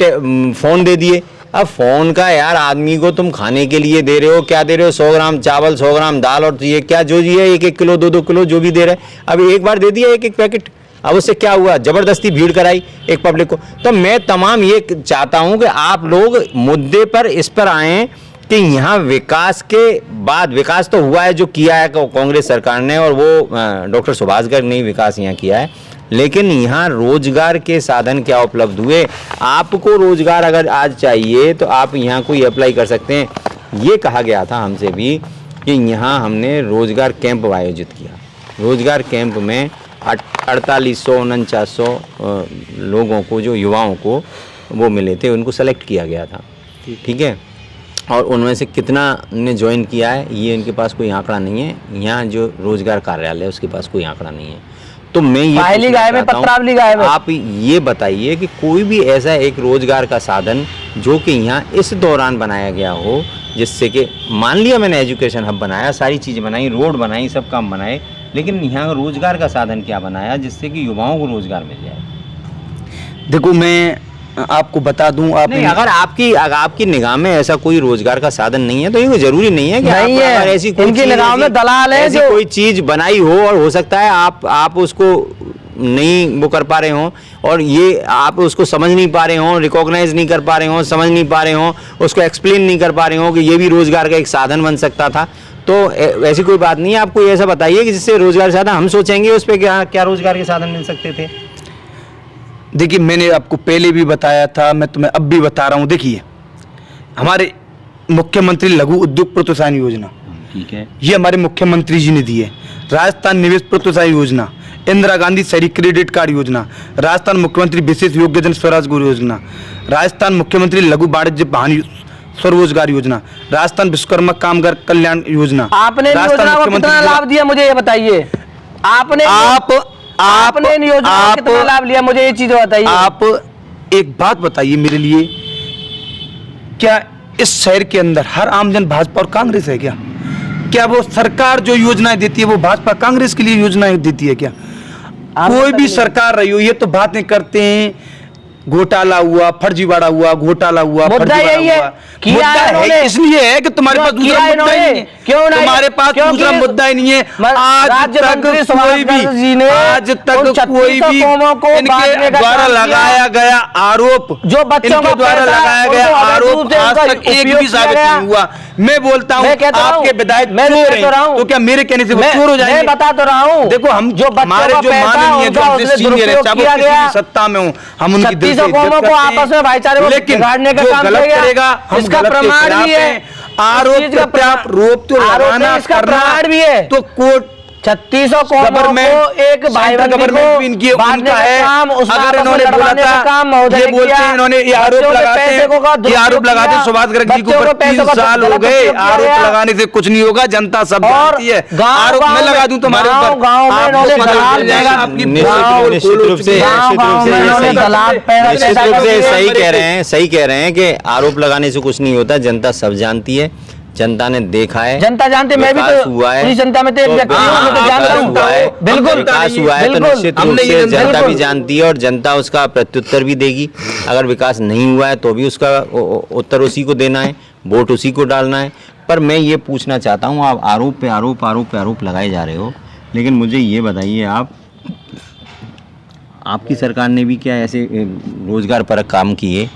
फ़ोन दे दिए। अब फ़ोन का यार आदमी को तुम खाने के लिए दे रहे हो, क्या दे रहे हो? 100 ग्राम चावल, 100 ग्राम दाल, और ये क्या जो जी है 1-1 किलो 2-2 किलो जो भी दे रहे। अब एक बार दे दिया 1-1 पैकेट, अब उससे क्या हुआ? ज़बरदस्ती भीड़ कराई एक पब्लिक को। तो मैं तमाम ये चाहता हूँ कि आप लोग मुद्दे पर इस पर आएँ कि यहाँ विकास के बाद, विकास तो हुआ है जो किया है कांग्रेस सरकार ने, और वो डॉक्टर सुभाष गर्ग ने विकास यहाँ किया है, लेकिन यहाँ रोजगार के साधन क्या उपलब्ध हुए? आपको रोजगार अगर आज चाहिए तो आप यहाँ कोई अप्लाई कर सकते हैं। ये कहा गया था हमसे भी कि यहाँ हमने रोजगार कैंप आयोजित किया। रोजगार कैंप में 4849 लोगों को, जो युवाओं को वो मिले थे, उनको सेलेक्ट किया गया था, ठीक है। और उनमें से कितना ने ज्वाइन किया है ये इनके पास कोई आंकड़ा नहीं है। यहाँ जो रोजगार कार्यालय है उसके पास कोई आंकड़ा नहीं है। तो मैं ये आप ये बताइए कि कोई भी ऐसा एक रोजगार का साधन जो कि यहाँ इस दौरान बनाया गया हो, जिससे कि मान लिया मैंने एजुकेशन हब बनाया, सारी चीज़ बनाई, रोड बनाई, सब काम बनाए, लेकिन यहाँ रोजगार का साधन क्या बनाया जिससे कि युवाओं को रोजगार मिल जाए? देखो, मैं आपको बता दूं, आप नहीं, अगर आपकी निगाह में ऐसा कोई रोजगार का साधन नहीं है तो ये जरूरी नहीं है कि नहीं है, अगर ऐसी कोई इनकी निगाह में दलाल है, ऐसी कोई चीज बनाई हो और हो सकता है आप उसको नहीं वो कर पा रहे हो, और ये आप उसको समझ नहीं पा रहे हो, रिकॉग्नाइज नहीं कर पा रहे हो, समझ नहीं पा रहे हो, उसको एक्सप्लेन नहीं कर पा रहे हो कि ये भी रोजगार का एक साधन बन सकता था। तो ऐसी कोई बात नहीं है। आप कोई ऐसा बताइए कि जिससे रोजगार साधन हम सोचेंगे उस पर क्या रोजगार के साधन मिल सकते थे। देखिए, मैंने आपको पहले भी बताया था, मैं तुम्हें अब भी बता रहा हूँ। देखिए, हमारे मुख्यमंत्री लघु उद्योग प्रोत्साहन योजना, ठीक है, ये हमारे मुख्यमंत्री जी ने दी है। राजस्थान निवेश प्रोत्साहन योजना, इंदिरा गांधी शहरी क्रेडिट कार्ड योजना, राजस्थान मुख्यमंत्री विशेष योग्यजन स्वरोजगार योजना, राजस्थान मुख्यमंत्री लघु वाणिज्य वाहन स्वरोजगार योजना, राजस्थान विश्वकर्मा कामगार कल्याण योजना। आपने योजना को कितना लाभ दिया मुझे ये बताइए? आपने इन योजनाओं को कितना लाभ लिया, मुझे ये चीज बताइए। आप एक बात बताइए मेरे लिए, क्या इस शहर के अंदर हर आमजन भाजपा और कांग्रेस है क्या? क्या वो सरकार जो योजनाएं देती है वो भाजपा कांग्रेस के लिए योजनाएं देती है क्या? कोई भी सरकार रही हो, ये तो बातें करते हैं घोटाला हुआ, फर्जीवाड़ा हुआ, घोटाला हुआ, मुद्दा यही है, मुद्दा है इसलिए है कि तुम्हारे पास दूसरा मुद्दा ही नहीं है। तुम्हारे पास दूसरा मुद्दा ही नहीं है। आज तक कोई भी इनके द्वारा लगाया गया आरोप, जो बच्चों इनके द्वारा लगाया गया आरोप आज तक एक भी साबित नहीं हुआ। मैं बोलता हूँ आपके विधायक चोर हैं, तो क्या मेरे कहने से वो चोर हो जाएंगे? मैं बता तो रहा हूँ। देखो, हम हमारे जो माननीय जो सीनियर है, चाहे वो किसी भी सत्ता में हो, हम उनकी दिल से इज्जत करते हैं, आपस में भाईचारे को बिगाड़ने का काम गलत करेगा, इसका प्रमाण भी है। आरोप तो लगाना करना भी है, तो कोर्ट 3600 कौमों को एक भाई बंदी गवर्नमेंट भी इनकी उनका है। अगर इन्होंने बोला था, ये बोलते हैं, इन्होंने ये आरोप लगाते हैं सुभाष गर्ग जी को 3 साल हो गए, आरोप लगाने से कुछ नहीं होगा, जनता सब जानती है। आरोप मैं लगा दूं तुम्हारे ऊपर, निश्चित रूप से सही कह रहे हैं कि आरोप लगाने से कुछ नहीं होता, जनता सब जानती है, जनता ने देखा है, जनता जानती है। मैं भी तो हुआ है, पूरी जनता में तो एक व्यक्ति हूं, मैं तो जानता हूं। बिल्कुल विकास हुआ है तो निश्चित रूप से जनता भी जानती है और जनता उसका प्रत्युत्तर भी देगी। अगर विकास नहीं हुआ है तो भी उसका उत्तर उसी को देना है, वोट उसी को डालना है। पर मैं ये पूछना चाहता हूँ, आप आरोप पे आरोप लगाए जा रहे हो, लेकिन मुझे ये बताइए, आपकी सरकार ने भी क्या ऐसे रोजगार परक काम किए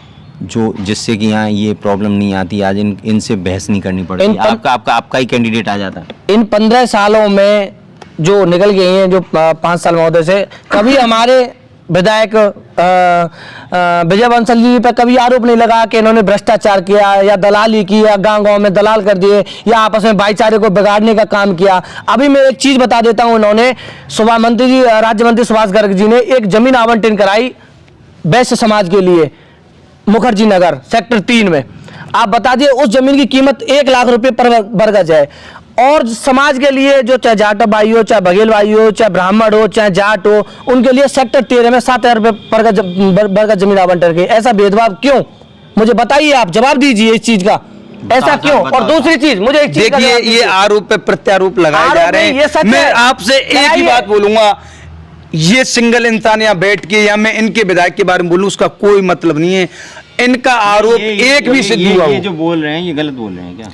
जो जिससे कि यहाँ ये प्रॉब्लम नहीं आती, आज इनसे बहस नहीं करनी पड़ती, आपका ही कैंडिडेट आ जाता? इन 15 सालों में जो निकल गए हैं, जो 5 साल महोदय से, कभी हमारे विधायक विजय बंसल जी पर कभी आरोप नहीं लगा कि इन्होंने भ्रष्टाचार किया या दलाली की या गांव-गांव में दलाल कर दिए या आपस में भाईचारे को बिगाड़ने का काम किया। अभी मैं एक चीज बता देता हूं, इन्होंने राज्य मंत्री सुभाष गर्ग जी ने एक जमीन आवंटन कराई वैश्य समाज के लिए मुखर्जी नगर सेक्टर 3 में। आप बता दिए उस जमीन की कीमत 1 लाख रुपए पर वर्ग गज है, और समाज के लिए जो चाहे जाट भाई हो, चाहे बघेल भाई हो, चाहे ब्राह्मण हो, चाहे जाट हो, उनके लिए सेक्टर 13 में 7,000 रुपए पर गज जमीन आवंटन की। ऐसा भेदभाव क्यों? मुझे बताइए, आप जवाब दीजिए इस चीज का, ऐसा क्यों? और दूसरी चीज, मुझे एक चीज देखिए, ये आरोप पे प्रत्यारोप लगाए जा रहे हैं। मैं आपसे एक ही बात बोलूंगा, ये सिंगल इंसान यहाँ बैठ के या मैं इनके विधायक के बारे में बोलूं, उसका कोई मतलब नहीं है। इनका आरोप एक भी सिद्ध हुआ, ये जो बोल रहे हैं ये गलत बोल रहे हैं क्या?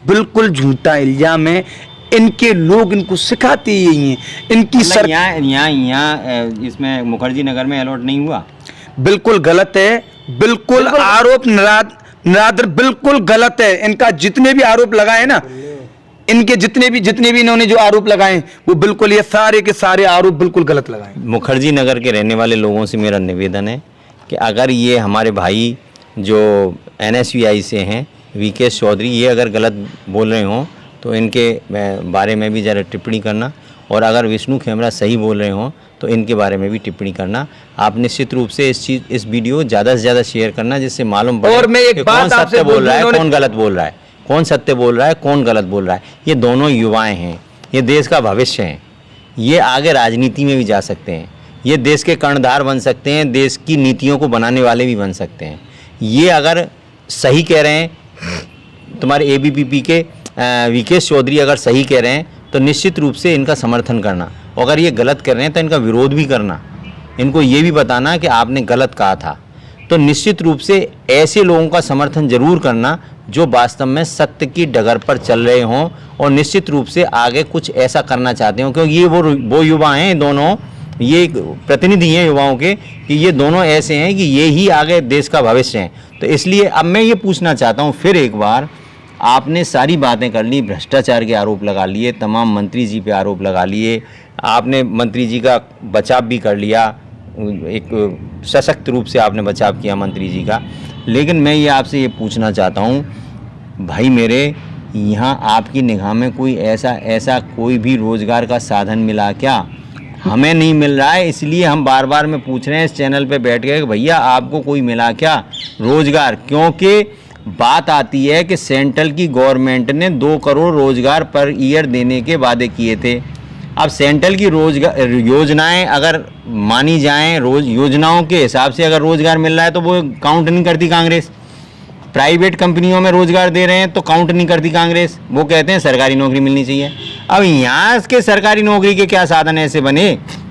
बिल्कुल झूठा इल्जाम है। इनके लोग इनको सिखाते यही हैं। इनकी यहाँ इसमें मुखर्जी नगर में अलॉट नहीं हुआ, बिल्कुल गलत है, बिल्कुल आरोप निरादर बिल्कुल गलत है। इनका जितने भी आरोप लगाए ना, इनके जितने भी इन्होंने जो आरोप लगाए वो बिल्कुल, ये सारे के सारे आरोप बिल्कुल गलत लगाए। मुखर्जी नगर के रहने वाले लोगों से मेरा निवेदन है कि अगर ये हमारे भाई जो NSVI से हैं, विकेश चौधरी, ये अगर गलत बोल रहे हों तो इनके बारे में भी ज़रा टिप्पणी करना, और अगर विष्णु खेमरा सही बोल रहे हों तो इनके बारे में भी टिप्पणी करना। आप निश्चित रूप से इस वीडियो ज़्यादा से ज़्यादा शेयर करना, जिससे मालूम पड़े और मैं एक बात कौन सत्य बोल रहा है, कौन गलत बोल रहा है, कौन सत्य बोल रहा है, कौन गलत बोल रहा है। ये दोनों युवाएँ हैं, ये देश का भविष्य हैं, ये आगे राजनीति में भी जा सकते हैं, ये देश के कर्णधार बन सकते हैं, देश की नीतियों को बनाने वाले भी बन सकते हैं। ये अगर सही कह रहे हैं, तुम्हारे ABPP के विकेश चौधरी अगर सही कह रहे हैं तो निश्चित रूप से इनका समर्थन करना, और अगर ये गलत कर रहे हैं तो इनका विरोध भी करना, इनको ये भी बताना कि आपने गलत कहा था। तो निश्चित रूप से ऐसे लोगों का समर्थन जरूर करना जो वास्तव में सत्य की डगर पर चल रहे हों और निश्चित रूप से आगे कुछ ऐसा करना चाहते हों, क्योंकि ये वो युवा हैं, दोनों ये प्रतिनिधि हैं युवाओं के, कि ये दोनों ऐसे हैं कि ये ही आगे देश का भविष्य हैं। तो इसलिए अब मैं ये पूछना चाहता हूँ फिर एक बार, आपने सारी बातें कर ली, भ्रष्टाचार के आरोप लगा लिए, तमाम मंत्री जी पे आरोप लगा लिए, आपने मंत्री जी का बचाव भी कर लिया, एक सशक्त रूप से आपने बचाव किया मंत्री जी का। लेकिन मैं ये आपसे ये पूछना चाहता हूँ भाई मेरे, यहाँ आपकी निगाह में कोई ऐसा कोई भी रोज़गार का साधन मिला क्या? हमें नहीं मिल रहा है, इसलिए हम बार बार में पूछ रहे हैं इस चैनल पे बैठ के कि भैया आपको कोई मिला क्या रोज़गार? क्योंकि बात आती है कि सेंट्रल की गवर्नमेंट ने 2 करोड़ रोज़गार पर ईयर देने के वादे किए थे। अब सेंट्रल की रोजगार योजनाएं अगर मानी जाएं, योजनाओं के हिसाब से अगर रोज़गार मिल रहा है तो वो काउंट नहीं करती कांग्रेस। प्राइवेट कंपनियों में रोज़गार दे रहे हैं तो काउंट नहीं करती कांग्रेस, वो कहते हैं सरकारी नौकरी मिलनी चाहिए। अब यहाँ के सरकारी नौकरी के क्या साधन ऐसे बने?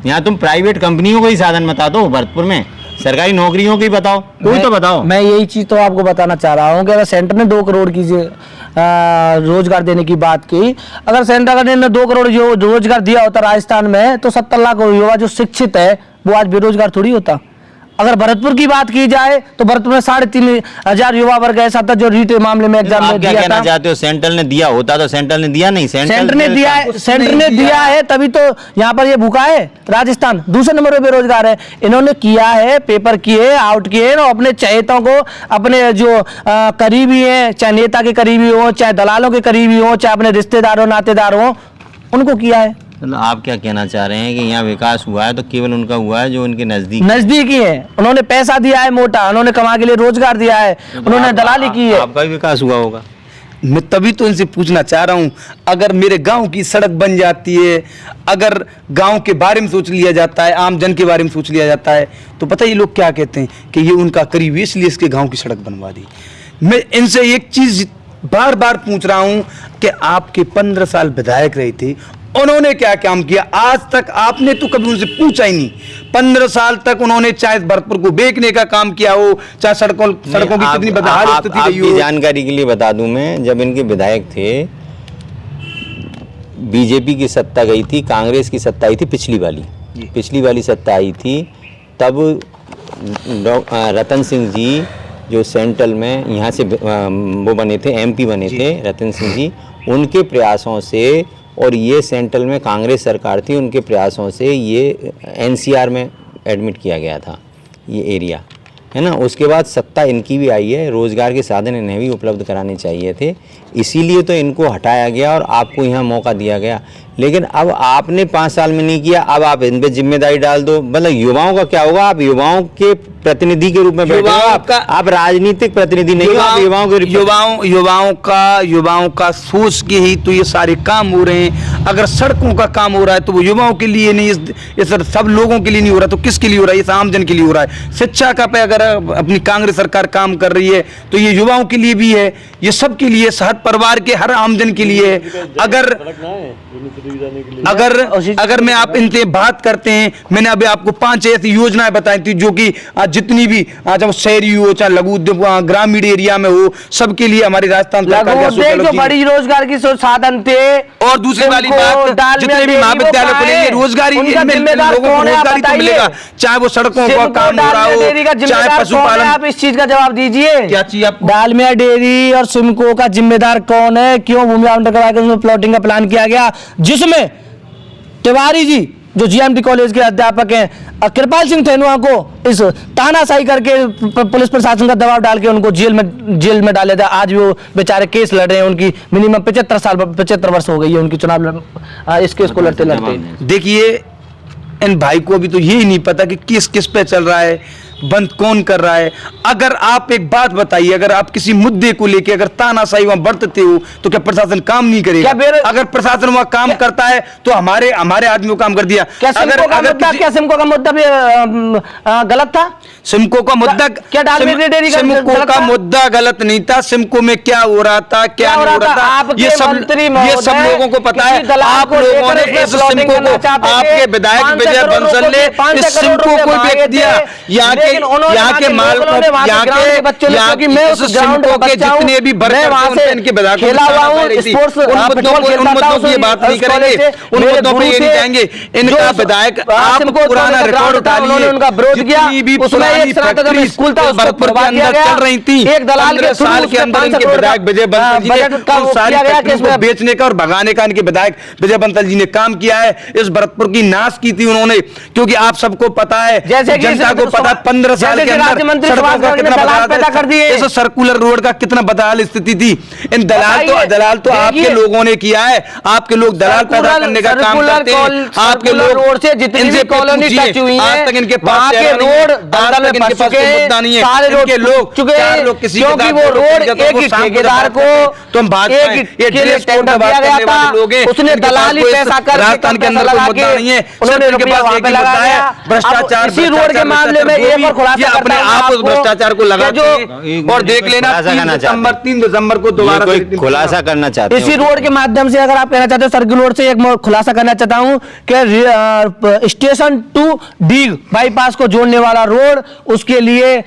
यहाँ तुम प्राइवेट कंपनियों को ही साधन बता दो, भरतपुर में सरकारी नौकरियों की बताओ, कोई तो बताओ। मैं यही चीज़ तो आपको बताना चाह रहा हूँ कि अगर सेंटर ने 2 करोड़ की रोजगार देने की बात की, अगर सेंटर ने 2 करोड़ जो रोजगार दिया होता राजस्थान में, तो 70 लाख युवा जो शिक्षित है वो आज बेरोजगार थोड़ी होता। अगर भरतपुर की बात की जाए तो भरतपुर में 3,500 युवा वर्ग ऐसा था जो रीट मामले में एग्जाम में क्या कहना चाहते हो? सेंट्रल ने दिया होता तो सेंट्रल ने दिया नहीं, सेंटर ने दिया है तभी तो यहाँ पर ये भूखा है। राजस्थान दूसरे नंबर पे बेरोजगार है। इन्होंने किया है, पेपर किए, आउट किए और अपने चहेतों को, अपने जो करीबी हैं, चाहे नेता के करीबी हो, चाहे दलालों के करीबी हो, चाहे अपने रिश्तेदार हो, नातेदार हो, उनको किया है। मतलब आप क्या कहना चाह रहे हैं कि यहाँ विकास हुआ है तो केवल उनका हुआ है जो उनके नजदीक ही है, उन्होंने पैसा दिया है मोटा, उन्होंने कमा के लिए रोजगार दिया है, उन्होंने दलाली की है। आपका भी विकास हुआ होगा। मैं तभी तो इनसे पूछना चाह रहा हूं, अगर मेरे गांव की सड़क बन जाती है, अगर गांव के बारे में सोच लिया जाता है, आम जन के बारे में सोच लिया जाता है, तो पता है ये लोग क्या कहते हैं कि ये उनका करीब इसलिए इसके गांव की सड़क बनवा दी। मैं इनसे एक चीज बार बार पूछ रहा हूं कि आपके 15 साल विधायक रहे थे, उन्होंने क्या काम किया? आज तक आपने तो कभी उनसे पूछा ही नहीं। 15 साल तक उन्होंने चाहे भरतपुर को बेचने का काम किया हो, चाहे सड़कों की कितनी बदहाल स्थिति रही हो। जानकारी के लिए बता दूं, मैं जब इनके विधायक थे, बीजेपी की सत्ता गई थी, कांग्रेस की सत्ता आई थी, पिछली वाली सत्ता आई थी, तब रतन सिंह जी जो सेंट्रल में यहाँ से वो बने थे, एमपी बने थे रतन सिंह जी, उनके प्रयासों से, और ये सेंट्रल में कांग्रेस सरकार थी, उनके प्रयासों से ये एनसीआर में एडमिट किया गया था ये एरिया, है ना। उसके बाद सत्ता इनकी भी आई है, रोज़गार के साधन इन्हें भी उपलब्ध कराने चाहिए थे, इसीलिए तो इनको हटाया गया और आपको यहाँ मौका दिया गया। लेकिन अब आपने 5 साल में नहीं किया, अब आप इन पे जिम्मेदारी डाल दो। मतलब युवाओं का क्या होगा? आप युवाओं के प्रतिनिधि के रूप में बैठे हो, आप राजनीतिक प्रतिनिधि नहीं हो, आप युवाओं का सोच के ही तो ये सारे काम हो रहे हैं। अगर सड़कों का काम हो रहा है तो वो युवाओं के लिए नहीं, इस सब लोगों के लिए नहीं हो रहा, तो किसके लिए हो रहा है? ये आम जन के लिए हो रहा है। शिक्षा का पे अगर अपनी कांग्रेस सरकार काम कर रही है तो ये युवाओं के लिए भी है, ये सबके लिए, हर परिवार के, हर आमजन के लिए। अगर मैं आप इनसे बात करते हैं, मैंने अभी आपको 5 ऐसी योजनाएं बताई थी जो कि जितनी भी चाहे शहरी हो, चाहे लघु उद्योग ग्रामीण एरिया में हो, सबके लिए हमारी राजस्थान सरकार जो बड़ी रोजगार की साधन थे। और दूसरी वाली बात, जितने भी महाविद्यालय खुलेंगे रोजगारी लोगों को रोजगारी तो मिलेगा, चाहे वो सड़कों का काम हो रहा हो, चाहे पशुपालन। आप इस चीज का जवाब दीजिए। क्या चीज? आप डालमिया डेयरी और सिमको का जिम्मेदार कौन है? क्यों भूमि आवंटन करवा के उसमें प्लॉटिंग का प्लान किया गया, जिसमें तिवारी जी जो जीएमटी कॉलेज के अध्यापक हैं, कृपाल सिंह थेनुआ को इस तानाशाही करके पुलिस प्रशासन का दबाव डाल के उनको जेल में डाले थे। आज भी वो बेचारे केस लड़ रहे हैं, उनकी मिनिमम 75 वर्ष हो गई है उनकी चुनाव इस केस को लड़ते लड़ते। देखिए, इन भाई को अभी तो यही नहीं पता कि केस किस पे चल रहा है, बंद कौन कर रहा है। अगर आप एक बात बताइए, अगर आप किसी मुद्दे को लेके अगर तानाशाही वहां बरतते हो तो क्या प्रशासन काम नहीं करेगा? अगर प्रशासन वहां काम करता है तो हमारे आदमी को काम कर दिया। क्या सिमको का मुद्दा भी गलत था? सिमको का मुद्दा क्या? सिमको का मुद्दा गलत नहीं था। सिमको में क्या हो रहा था, क्या नहीं हो रहा था, ये सब लोगों को पता है। आप लोगों ने इस सिमको को, आपके विधायक विजय बंसल ने इस सिमको को बेच दिया। यहाँ के माल को, यहाँ के सिमको के जितने भी वर्कर इनके विधायकों उन मुद्दों की बात नहीं करेंगे, उन मुद्दों पे ये नहीं जाएंगे। इनका विधायक, आप पुराना रिकॉर्ड उठा लिए, जितनी भी पुरानी फैक्ट्री भरतपुर के अंदर चल रही थी, 15 साल के अंदर इनके विधायक विजय बंसल जी ने उन सारी फैक्ट्री को बेचने का और भगाने का इनके विधायक विजय बंसल जी ने काम किया है। इस भरतपुर की नाश की थी उन्होंने, क्योंकि आप सबको पता है, जनता को पता, 15 साल के अंदर सड़कों का कितना बदलाव पैदा कर दिए, इस सर्कुलर रोड का कितना बदहाल स्थिति थी। इन दलाल तो आपके लोगों ने किया है। आपके लोग दलाल पैदा करने का काम करते हैं। आपके लोग रोड से जितनी भी कॉलोनी टच हुई है, आज तक इनके पास रोड दलदल में फंस चुके हैं, मुद्दा नहीं है। सारे लोग चार लोग किसी क्योंकि वो रोड एक ही ठेकेदार को तुम बात ये ड्रेस कोड में बात करने वाले लोग हैं, उसने दलाली पैसा कर राजस्थान के अंदर कोई मुद्दा नहीं है, उन्होंने उनके पास एक ही मुद्दा है, भ्रष्टाचार। इसी रोड के मामले में एक और खुलासा अपने आप उस भ्रष्टाचार को लगाते हैं और देख लेना 3 दिसंबर को दोबारा खुलासा करना चाहते हैं। इसी रोड के माध्यम से अगर आप कहना चाहते हो, सर्किल रोड से एक खुलासा करना चाहता हूं कि स्टेशन टू डीग बाईपास को जोड़ने वाला रोड, उसके लिए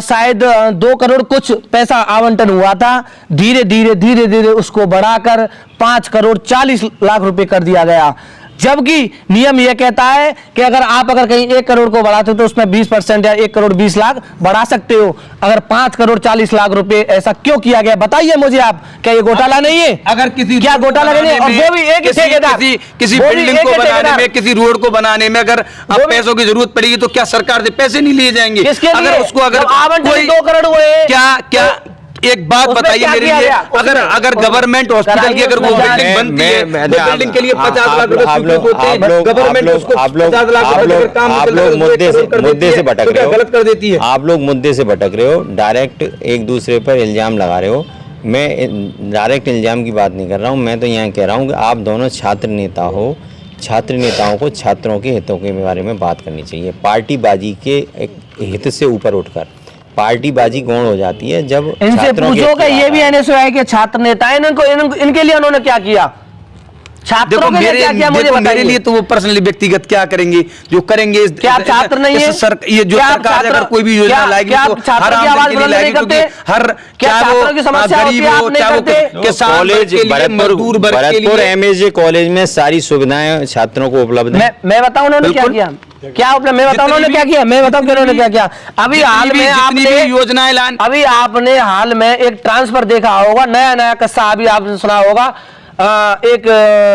शायद 2 करोड़ कुछ पैसा आवंटन हुआ था। धीरे धीरे उसको बढ़ाकर 5 करोड़ 40 लाख रुपए कर दिया गया, जबकि नियम यह कहता है कि अगर कहीं 1 करोड़ को बढ़ाते हो तो उसमें 20% या 1 करोड़ 20 लाख बढ़ा सकते हो। अगर 5 करोड़ 40 लाख रुपए ऐसा क्यों किया गया, बताइए मुझे आप। क्या ये घोटाला नहीं है? अगर किसी क्या घोटाला नहीं है? और वो भी एक ठेकेदार, किसी बिल्डिंग को बनाने में, किसी रोड को बनाने में अगर अब पैसों की जरूरत पड़ेगी तो क्या सरकार से पैसे नहीं लिए जाएंगे? अगर उसको, अगर आवंटन 2 करोड़ हुए, क्या एक बात उसमें बताइए क्या मेरे किया लिए, गया? अगर उसमें- अगर गवर्नमेंट हॉस्पिटल की अगर वो उसमें बिल्डिंग बनती है, वो बिल्डिंग के लिए 50 लाख रुपए स्वीकृत होते हैं, गवर्नमेंट उसको 50 लाख रुपए देकर काम आप निकलता है, लोग उसको 1 करोड़ कर मुद्दे देती से है, भटक तो क्या रहे हो, गलत कर देती है? आप लोग मुद्दे से भटक रहे हो, डायरेक्ट एक दूसरे पर इल्जाम लगा रहे हो। मैं डायरेक्ट इल्जाम की बात नहीं कर रहा हूँ, मैं तो यहाँ कह रहा हूँ कि आप दोनों छात्र नेता हो, छात्र नेताओं को छात्रों के हितों के बारे में बात करनी चाहिए। पार्टीबाजी के एक हित से ऊपर उठकर पार्टीबाजी गौण हो जाती है जब इनसे छात्रों के पूछो हित कि की ये बात भी आए। एनएसयूआई के छात्र नेता हैं, इनके लिए उन्होंने क्या किया, छात्रों देखो के लिए मेरे क्या किया, मुझे देखो मेरे बताइए। लिए तो वो पर्सनली व्यक्तिगत क्या करेंगे जो करेंगे क्या आप छात्र नहीं है? ये जो क्या आप सरकार छात्र- अगर कोई भी योजना क्या- लाएगी क्या तो आप छात्रों हर की आमदनी आवाज के लिए बुलंद नहीं लाएगी, क्योंकि करते? हर क्या चाहे वो छात्रों की समस्या गरीब होती है, हो आप नहीं चाहे वो करते? किसान वर्ग कॉलेज के लिए, मजदूर वर्ग के भरतपुर लिए। एमएजे कॉलेज में सारी सुविधाएं छात्रों को उपलब्ध है। मैं बताऊं उन्होंने क्या बिल्कुल। किया, क्या उपलब्ध, मैं बताऊं जितनी उन्होंने भी- क्या किया, मैं बताऊं कि उन्होंने क्या किया। अभी हाल में जितनी भी योजनाएं लान अभी आपने हाल में एक ट्रांसफर देखा होगा, नया नया किस्सा अभी आपने सुना होगा। एक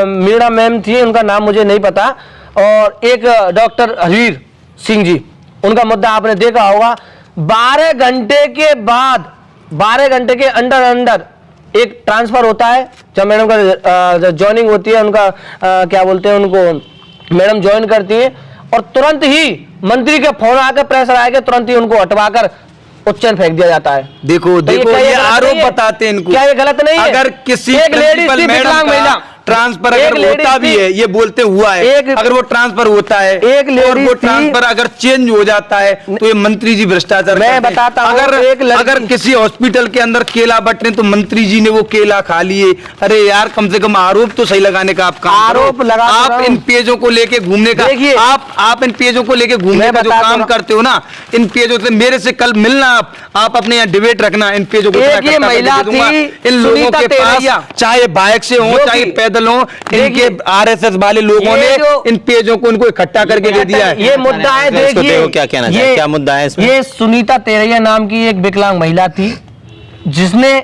मीणा मैम थी, उनका नाम मुझे नहीं पता, और एक डॉक्टर हरवीर सिंह जी, उनका मुद्दा आपने देखा होगा। 12 घंटे के बाद, 12 घंटे के अंदर एक ट्रांसफर होता है। जब मैडम का ज्वाइनिंग होती है, उनका क्या बोलते हैं, उनको मैडम ज्वाइन करती है और तुरंत ही मंत्री के फोन आकर, प्रेशर आके तुरंत ही उनको हटवाकर उच्चैन फेंक दिया जाता है। देखो तो देखो क्या ये गलत आरोप नहीं है? बताते हैं इनको। क्या ये गलत नहीं है? अगर किसी एक लेडीज प्रिंसिपल थी, मैडम विकलांग महिला, का ट्रांसफर एक अगर लेडीज होता भी थी, है, ये बोलते हुआ है, अगर वो ट्रांसफर होता है एक और लेडीज वो थी- ट्रांसफर अगर चेंज हो जाता है तो ये मंत्री जी भ्रष्टाचार मैं करते हैं। बताता हूं, अगर एक लड़की- अगर किसी हॉस्पिटल के अंदर केला बंटने तो मंत्री जी ने वो केला खा लिए। अरे यार, कम से कम आरोप तो सही लगाने का आप काम करो। आरोप लगा तो रहा आप हूं। इन पेजों को लेके घूमने का, देखिए, आप इन पेजों को लेके घूमने मैं का जो बता तो काम रहा- करते हो ना, इन पेजों से मेरे से कल मिलना, आप अपने यहाँ डिबेट रखना, इन पेजों को एक इतना ये इकट्ठा करके महिला दे दूंगा। थी, इन लोगों सुनीता के तेरैया, पास चाहे बाइक से हो जो चाहे कि- पैदल हो, इनके देखिए, आरएसएस वाले लोगों ये ने जो- इन पेजों को इनको इकट्ठा करके दे दिया है। ये मुद्दा है। इसको देखिए, देखो क्या कहना चाहे, क्या मुद्दा है इसमें? ये सुनीता तेरैया नाम की एक विकलांग महिला थी, जिसने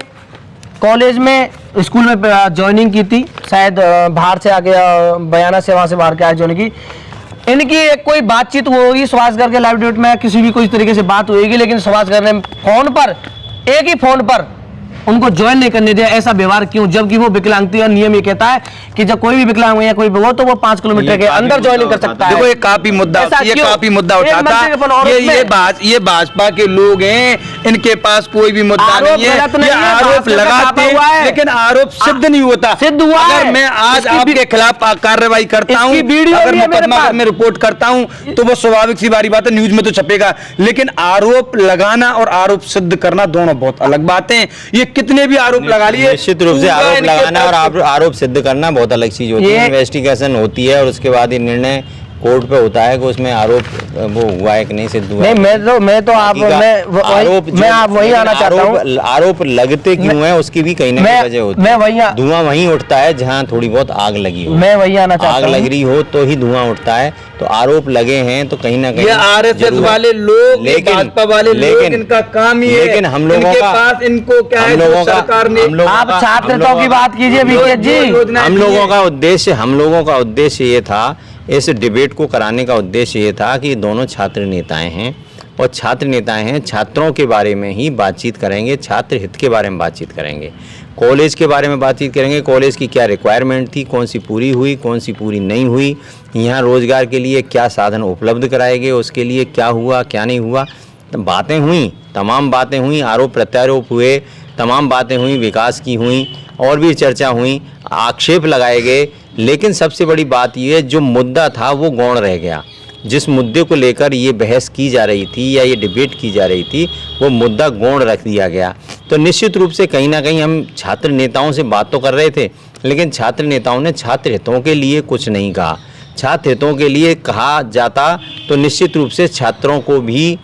कॉलेज में, स्कूल में ज्वाइनिंग की थी, शायद बाहर से आके, बयाना से, वहां से बाहर के आके ज्वाइन की। इनकी एक कोई बातचीत होगी सुभाषगढ़ के लाइव डिबेट में, किसी भी कोई तरीके से बात होगी, लेकिन सुभाषगढ़ ने फोन पर, एक ही फोन पर उनको ज्वाइन नहीं करने दिया। ऐसा व्यवहार क्यों, जबकि वो विकलांग थी और नियम ये कहता है कि जब कोई भी विकलांग या कोई भी हो तो वो 5 किलोमीटर के अंदर ज्वाइनिंग कर सकता है। देखो ये काफी मुद्दा, ऐसा ये क्यों? काफी मुद्दा एक उठाता मंत्री के फोन और उसमें- ये भाजपा के लोग हैं, इनके पास कोई भी मुद्दा आरोप नहीं है। गलत नहीं ये है, आरोप भाजपा का लगाते छापा हुआ है। लेकिन आरोप सिद्ध नहीं होता। सिद्ध हुआ अगर है। मैं आज इसकी आपके खिलाफ कार्रवाई करता हूं, इसकी वीडियो अगर भी है मेरे मुकदमा पास। में रिपोर्ट करता हूं तो वो स्वाभाविक सी बारी बात है, न्यूज में तो छपेगा। लेकिन आरोप लगाना और आरोप सिद्ध करना दोनों बहुत अलग बातें हैं। ये कितने भी आरोप लगा लिए, निश्चित रूप से पूरा आरोप इनके लगाना और पास- आरोप सिद्ध करना बहुत अलग चीज होती ये- है। इन्वेस्टिगेशन होती है और उसके बाद ये निर्णय कोर्ट पे होता है कि उसमें आरोप वो हुआ है कि नहीं सिद्ध हुआ नहीं, है। मैं तो आप, बाकी का मैं आप वही आना चाहता हूँ। आरोप लगते क्यों है उसकी भी कहीं ना कहीं वजह होती मैं है। वही धुआं वहीं उठता है जहाँ थोड़ी बहुत आग लगी हो। मैं वही आना चाहता आग हूँ। लग रही हो तो ही धुआं उठता है। तो आरोप लगे हैं तो कहीं ना कहीं ये आरएसएस जरूर है। वाले लोग, ये लेकिन- भाजपा वाले लोग, लेकिन- इनका काम ही है। लेकिन हम लोगों इनके का पास इनको क्या है, हम जो लोगों का- सरकार ने हम लोगों आप का- छात्रताओं की बात कीजिए विकेट जी। हम लोगों का उद्देश्य ये था, इस डिबेट को कराने का उद्देश्य ये था कि दोनों छात्र नेताएं हैं और छात्र नेताएं हैं, छात्रों के बारे में ही बातचीत करेंगे, छात्र हित के बारे में बातचीत करेंगे, कॉलेज के बारे में बातचीत करेंगे, कॉलेज की क्या रिक्वायरमेंट थी, कौन सी पूरी हुई, कौन सी पूरी नहीं हुई, यहाँ रोजगार के लिए क्या साधन उपलब्ध कराए गए, उसके लिए क्या हुआ क्या नहीं हुआ। बातें हुई, तमाम बातें हुई, आरोप प्रत्यारोप हुए, तमाम बातें हुई, विकास की हुई, और भी चर्चा हुई, आक्षेप लगाए गए। लेकिन सबसे बड़ी बात ये, जो मुद्दा था वो गौण रह गया। जिस मुद्दे को लेकर ये बहस की जा रही थी या ये डिबेट की जा रही थी, वो मुद्दा गौण रख दिया गया। तो निश्चित रूप से कहीं ना कहीं हम छात्र नेताओं से बात तो कर रहे थे, लेकिन छात्र नेताओं ने छात्र हितों के लिए कुछ नहीं कहा। छात्र हितों के लिए कहा जाता तो निश्चित रूप से छात्रों को भी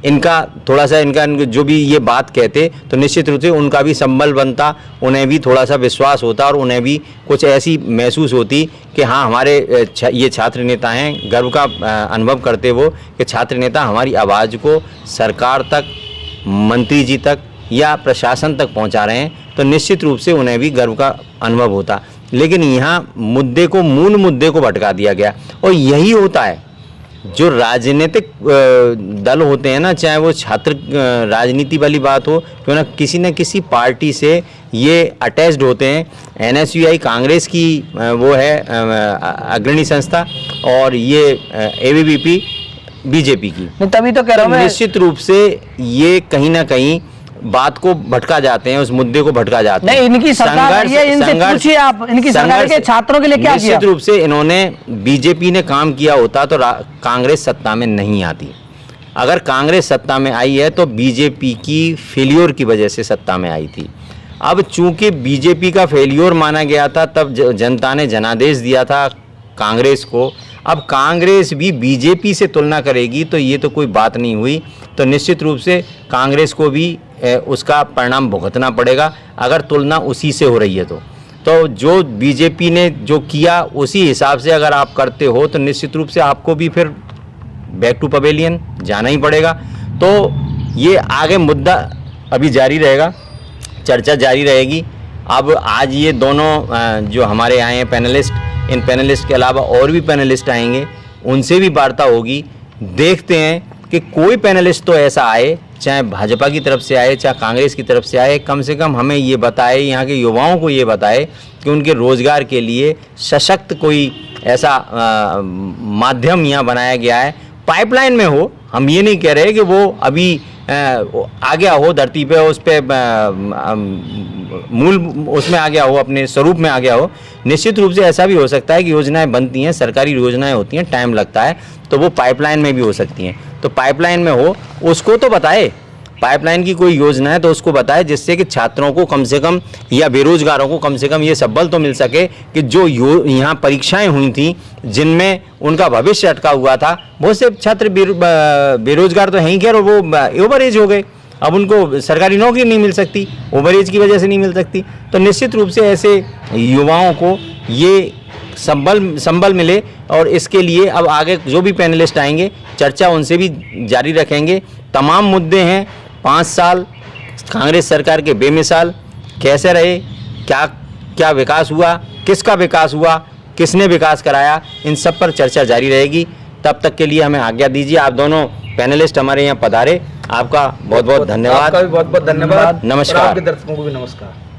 इनका थोड़ा सा, इनका जो भी ये बात कहते तो निश्चित रूप से उनका भी संबल बनता, उन्हें भी थोड़ा सा विश्वास होता और उन्हें भी कुछ ऐसी महसूस होती कि हाँ, हमारे ये छात्र नेता हैं, गर्व का अनुभव करते वो कि छात्र नेता हमारी आवाज़ को सरकार तक, मंत्री जी तक या प्रशासन तक पहुंचा रहे हैं, तो निश्चित रूप से उन्हें भी गर्व का अनुभव होता। लेकिन यहाँ मुद्दे को, मूल मुद्दे को भटका दिया गया और यही होता है जो राजनीतिक दल होते हैं ना, चाहे वो छात्र राजनीति वाली बात हो, क्यों ना किसी न किसी पार्टी से ये अटैच्ड होते हैं। एनएसयूआई कांग्रेस की वो है अग्रणी संस्था, और ये एबीवीपी बीजेपी की। नहीं, तभी तो कह रहा हूं मैं। निश्चित रूप से ये कहीं ना कहीं बात को भटका जाते हैं, उस मुद्दे को भटका जाते हैं। नहीं, इनकी सरकार ये इनसे पूछिए आप, इनकी सरकार के छात्रों के लिए क्या किया? निश्चित रूप से इन्होंने, बीजेपी ने काम किया होता तो कांग्रेस सत्ता में नहीं आती। अगर कांग्रेस सत्ता में आई है तो बीजेपी की फेलियर की वजह से सत्ता में आई थी। अब चूंकि बीजेपी का फेलियर माना गया था, तब जनता ने जनादेश दिया था कांग्रेस को। अब कांग्रेस भी बीजेपी से तुलना करेगी तो ये तो कोई बात नहीं हुई। तो निश्चित रूप से कांग्रेस को भी उसका परिणाम भुगतना पड़ेगा, अगर तुलना उसी से हो रही है तो जो बीजेपी ने जो किया उसी हिसाब से अगर आप करते हो तो निश्चित रूप से आपको भी फिर बैक टू पवेलियन जाना ही पड़ेगा। तो ये आगे मुद्दा अभी जारी रहेगा, चर्चा जारी रहेगी। अब आज ये दोनों जो हमारे आए हैं पैनलिस्ट, इन पैनलिस्ट के अलावा और भी पैनलिस्ट आएंगे, उनसे भी वार्ता होगी। देखते हैं कि कोई पैनलिस्ट तो ऐसा आए, चाहे भाजपा की तरफ से आए चाहे कांग्रेस की तरफ से आए, कम से कम हमें ये बताए, यहाँ के युवाओं को ये बताए कि उनके रोज़गार के लिए सशक्त कोई ऐसा माध्यम यहाँ बनाया गया है। पाइपलाइन में हो, हम ये नहीं कह रहे कि वो अभी आ गया हो धरती पे, उस पे मूल उसमें आ गया हो, अपने स्वरूप में आ गया हो। निश्चित रूप से ऐसा भी हो सकता है कि योजनाएं बनती हैं, सरकारी योजनाएं होती हैं, टाइम लगता है, तो वो पाइपलाइन में भी हो सकती हैं। तो पाइपलाइन में हो उसको तो बताए, पाइपलाइन की कोई योजना है तो उसको बताए, जिससे कि छात्रों को कम से कम या बेरोजगारों को कम से कम ये सबल तो मिल सके कि जो यहाँ परीक्षाएं हुई थी जिनमें उनका भविष्य अटका हुआ था, बहुत से छात्र बेरोजगार तो हैं ही, खैर वो ओवर एज हो गए, अब उनको सरकारी नौकरी नहीं मिल सकती, ओवर एज की वजह से नहीं मिल सकती। तो निश्चित रूप से ऐसे युवाओं को ये संबल मिले, और इसके लिए अब आगे जो भी पैनलिस्ट आएंगे चर्चा उनसे भी जारी रखेंगे। तमाम मुद्दे हैं, 5 साल कांग्रेस सरकार के बेमिसाल कैसे रहे, क्या क्या विकास हुआ, किसका विकास हुआ, किसने विकास कराया, इन सब पर चर्चा जारी रहेगी। तब तक के लिए हमें आज्ञा दीजिए। आप दोनों पैनलिस्ट हमारे यहाँ पधारे, आपका बहुत बहुत धन्यवाद। आपका भी बहुत बहुत धन्यवाद। नमस्कार। और आपके दर्शकों को भी नमस्कार।